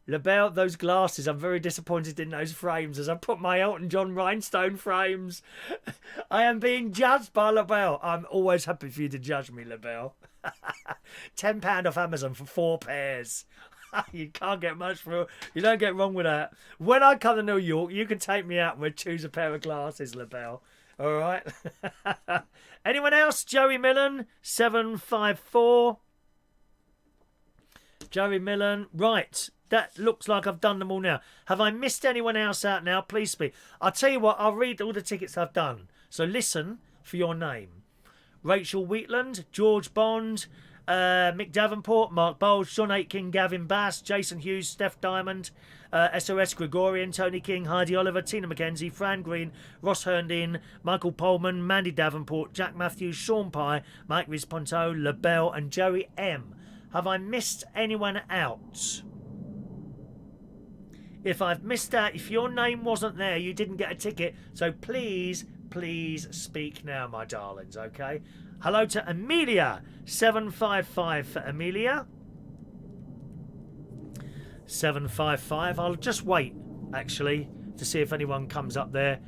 those glasses. I'm very disappointed in those frames as I put my Elton John rhinestone frames. I am being judged by LaBelle. I'm always happy for you to judge me, LaBelle. £10 off Amazon for 4 pairs. You can't get much for. You don't get wrong with that. When I come to New York, you can take me out and we'll choose a pair of glasses, LaBelle. All right. Anyone else? Joey Millen, 754. Joey Millen. Right. That looks like I've done them all now. Have I missed anyone else out now? Please speak. I'll tell you what. I'll read all the tickets I've done. So listen for your name. Rachel Wheatland, George Bond, Mick Davenport, Mark Bowles, Sean Aitken, Gavin Bass, Jason Hughes, Steph Diamond, SOS Gregorian, Tony King, Heidi Oliver, Tina McKenzie, Fran Green, Ross Herndon, Michael Pullman, Mandy Davenport, Jack Matthews, Sean Pye, Mike Risponto, LaBelle and Joey M. Have I missed anyone out? If I've missed out, if your name wasn't there, you didn't get a ticket. So please speak now, my darlings, okay? Hello to Amelia. 755 for Amelia. 755. I'll just wait, actually, to see if anyone comes up there.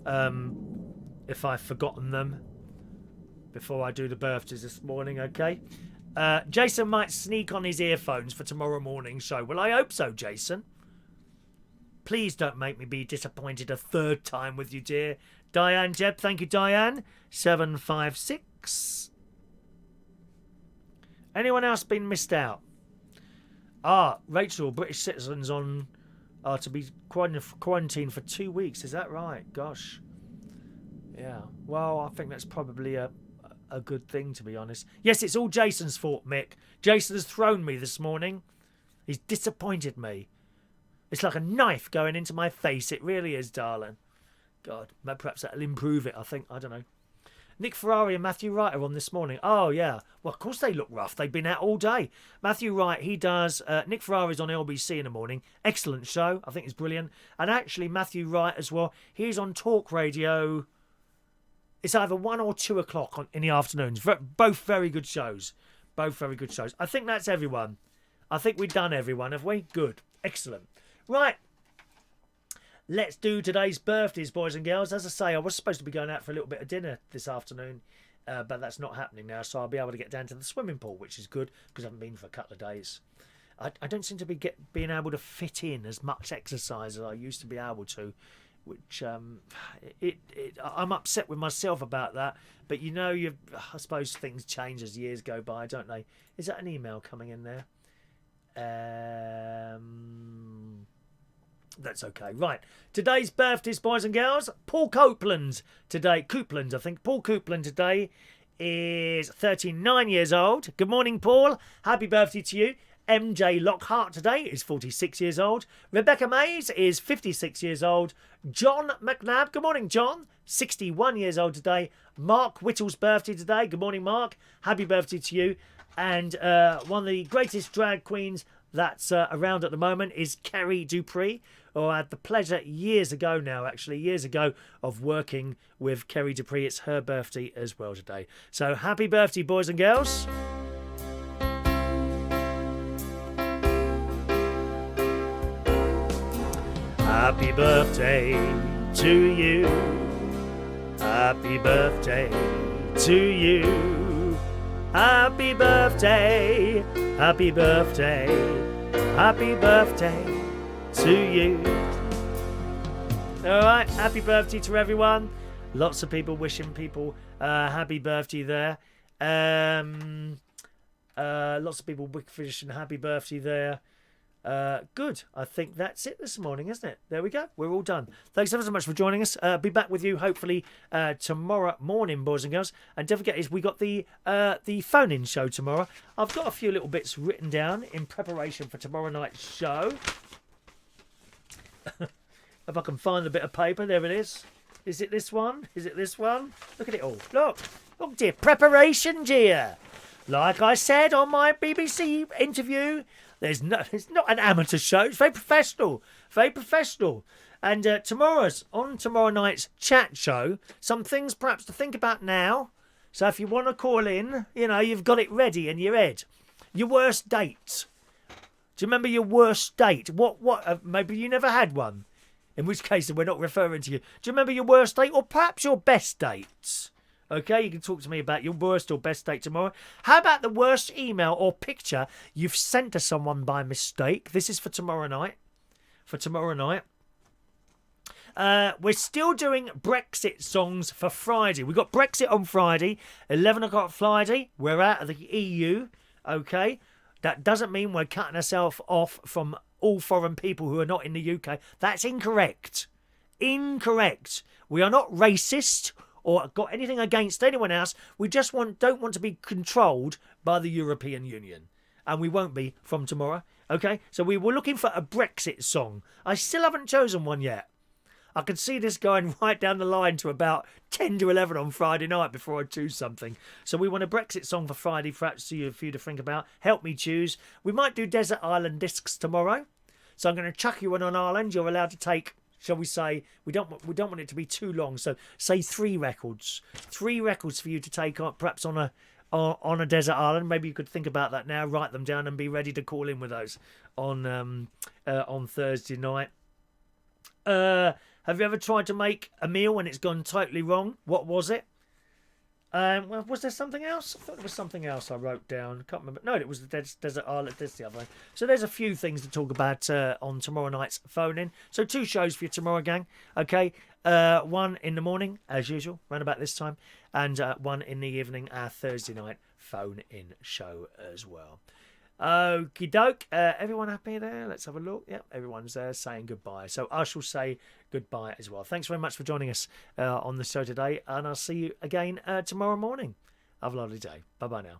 If I've forgotten them before I do the birthdays this morning, okay? Jason might sneak on his earphones for tomorrow morning's show. Well, I hope so, Jason. Please don't make me be disappointed a third time with you, dear. Diane Jeb, thank you, Diane. 756. Anyone else been missed out? Rachel, British citizens are to be quarantined for 2 weeks. Is that right? Gosh. Yeah. Well, I think that's probably a good thing, to be honest. Yes, it's all Jason's fault, Mick. Jason has thrown me this morning. He's disappointed me. It's like a knife going into my face. It really is, darling. God, perhaps that'll improve it, I think. I don't know. Nick Ferrari and Matthew Wright are on this morning. Oh, yeah. Well, of course they look rough. They've been out all day. Matthew Wright, he does... Nick Ferrari's on LBC in the morning. Excellent show. I think it's brilliant. And actually, Matthew Wright as well. He's on Talk Radio. It's either 1 or 2 o'clock in the afternoons. Both very good shows. Both very good shows. I think that's everyone. I think we've done everyone, have we? Good. Excellent. Right. Let's do today's birthdays, boys and girls. As I say, I was supposed to be going out for a little bit of dinner this afternoon, but that's not happening now, so I'll be able to get down to the swimming pool, which is good, because I haven't been for a couple of days. I don't seem to be being able to fit in as much exercise as I used to be able to, which I'm upset with myself about that. But you know, I suppose things change as years go by, don't they? Is that an email coming in there? That's okay. Right. Today's birthdays, boys and girls. Paul Copeland today. Copeland, I think. Paul Copeland today is 39 years old. Good morning, Paul. Happy birthday to you. MJ Lockhart today is 46 years old. Rebecca Mays is 56 years old. John McNabb. Good morning, John. 61 years old today. Mark Whittle's birthday today. Good morning, Mark. Happy birthday to you. And one of the greatest drag queens that's around at the moment is Ceri Dupree. I had the pleasure years ago, of working with Ceri Dupree. It's her birthday as well today. So happy birthday, boys and girls. Happy birthday to you. Happy birthday to you. Happy birthday. Happy birthday. Happy birthday to you. All right, happy birthday to everyone. Lots of people wishing people happy birthday there. Lots of people wishing happy birthday there. Good. I think that's it this morning, isn't it? There we go. We're all done. Thanks ever so much for joining us. Be back with you hopefully tomorrow morning, boys and girls. And don't forget, we got the phone-in show tomorrow. I've got a few little bits written down in preparation for tomorrow night's show. If I can find the bit of paper, there it is. Is it this one? Is it this one? Look at it all. Look, dear. Preparation, dear. Like I said on my BBC interview, it's not an amateur show. It's very professional. Very professional. And tomorrow night's chat show, some things perhaps to think about now. So if you want to call in, you've got it ready in your head. Your worst date. Do you remember your worst date? What? Maybe you never had one. In which case, we're not referring to you. Do you remember your worst date or perhaps your best date? Okay, you can talk to me about your worst or best date tomorrow. How about the worst email or picture you've sent to someone by mistake? This is for tomorrow night. We're still doing Brexit songs for Friday. We've got Brexit on Friday, 11 o'clock Friday. We're out of the EU, okay? That doesn't mean we're cutting ourselves off from all foreign people who are not in the UK. That's incorrect. Incorrect. We are not racist or got anything against anyone else. We just don't want to be controlled by the European Union. And we won't be from tomorrow, okay? So we were looking for a Brexit song. I still haven't chosen one yet. I can see this going right down the line to about 10 to 11 on Friday night before I choose something. So we want a Brexit song for Friday, perhaps for you to think about. Help me choose. We might do Desert Island Discs tomorrow. So I'm going to chuck you one on Ireland. You're allowed to take, shall we say, we don't want it to be too long. So say 3 records. 3 records for you to take on, perhaps on a desert island. Maybe you could think about that now, write them down and be ready to call in with those on Thursday night. Have you ever tried to make a meal and it's gone totally wrong? What was it? Well, was there something else? I thought there was something else I wrote down. Can't remember. No, it was the Desert Island. That's the other one. So there's a few things to talk about on tomorrow night's phone-in. So 2 shows for you tomorrow, gang. Okay, one in the morning, as usual, around about this time, and one in the evening, our Thursday night phone-in show as well. Okie doke. Everyone happy there? Let's have a look. Yep, everyone's saying goodbye. So I shall say goodbye as well. Thanks very much for joining us on the show today, and I'll see you again tomorrow morning. Have a lovely day. Bye-bye now.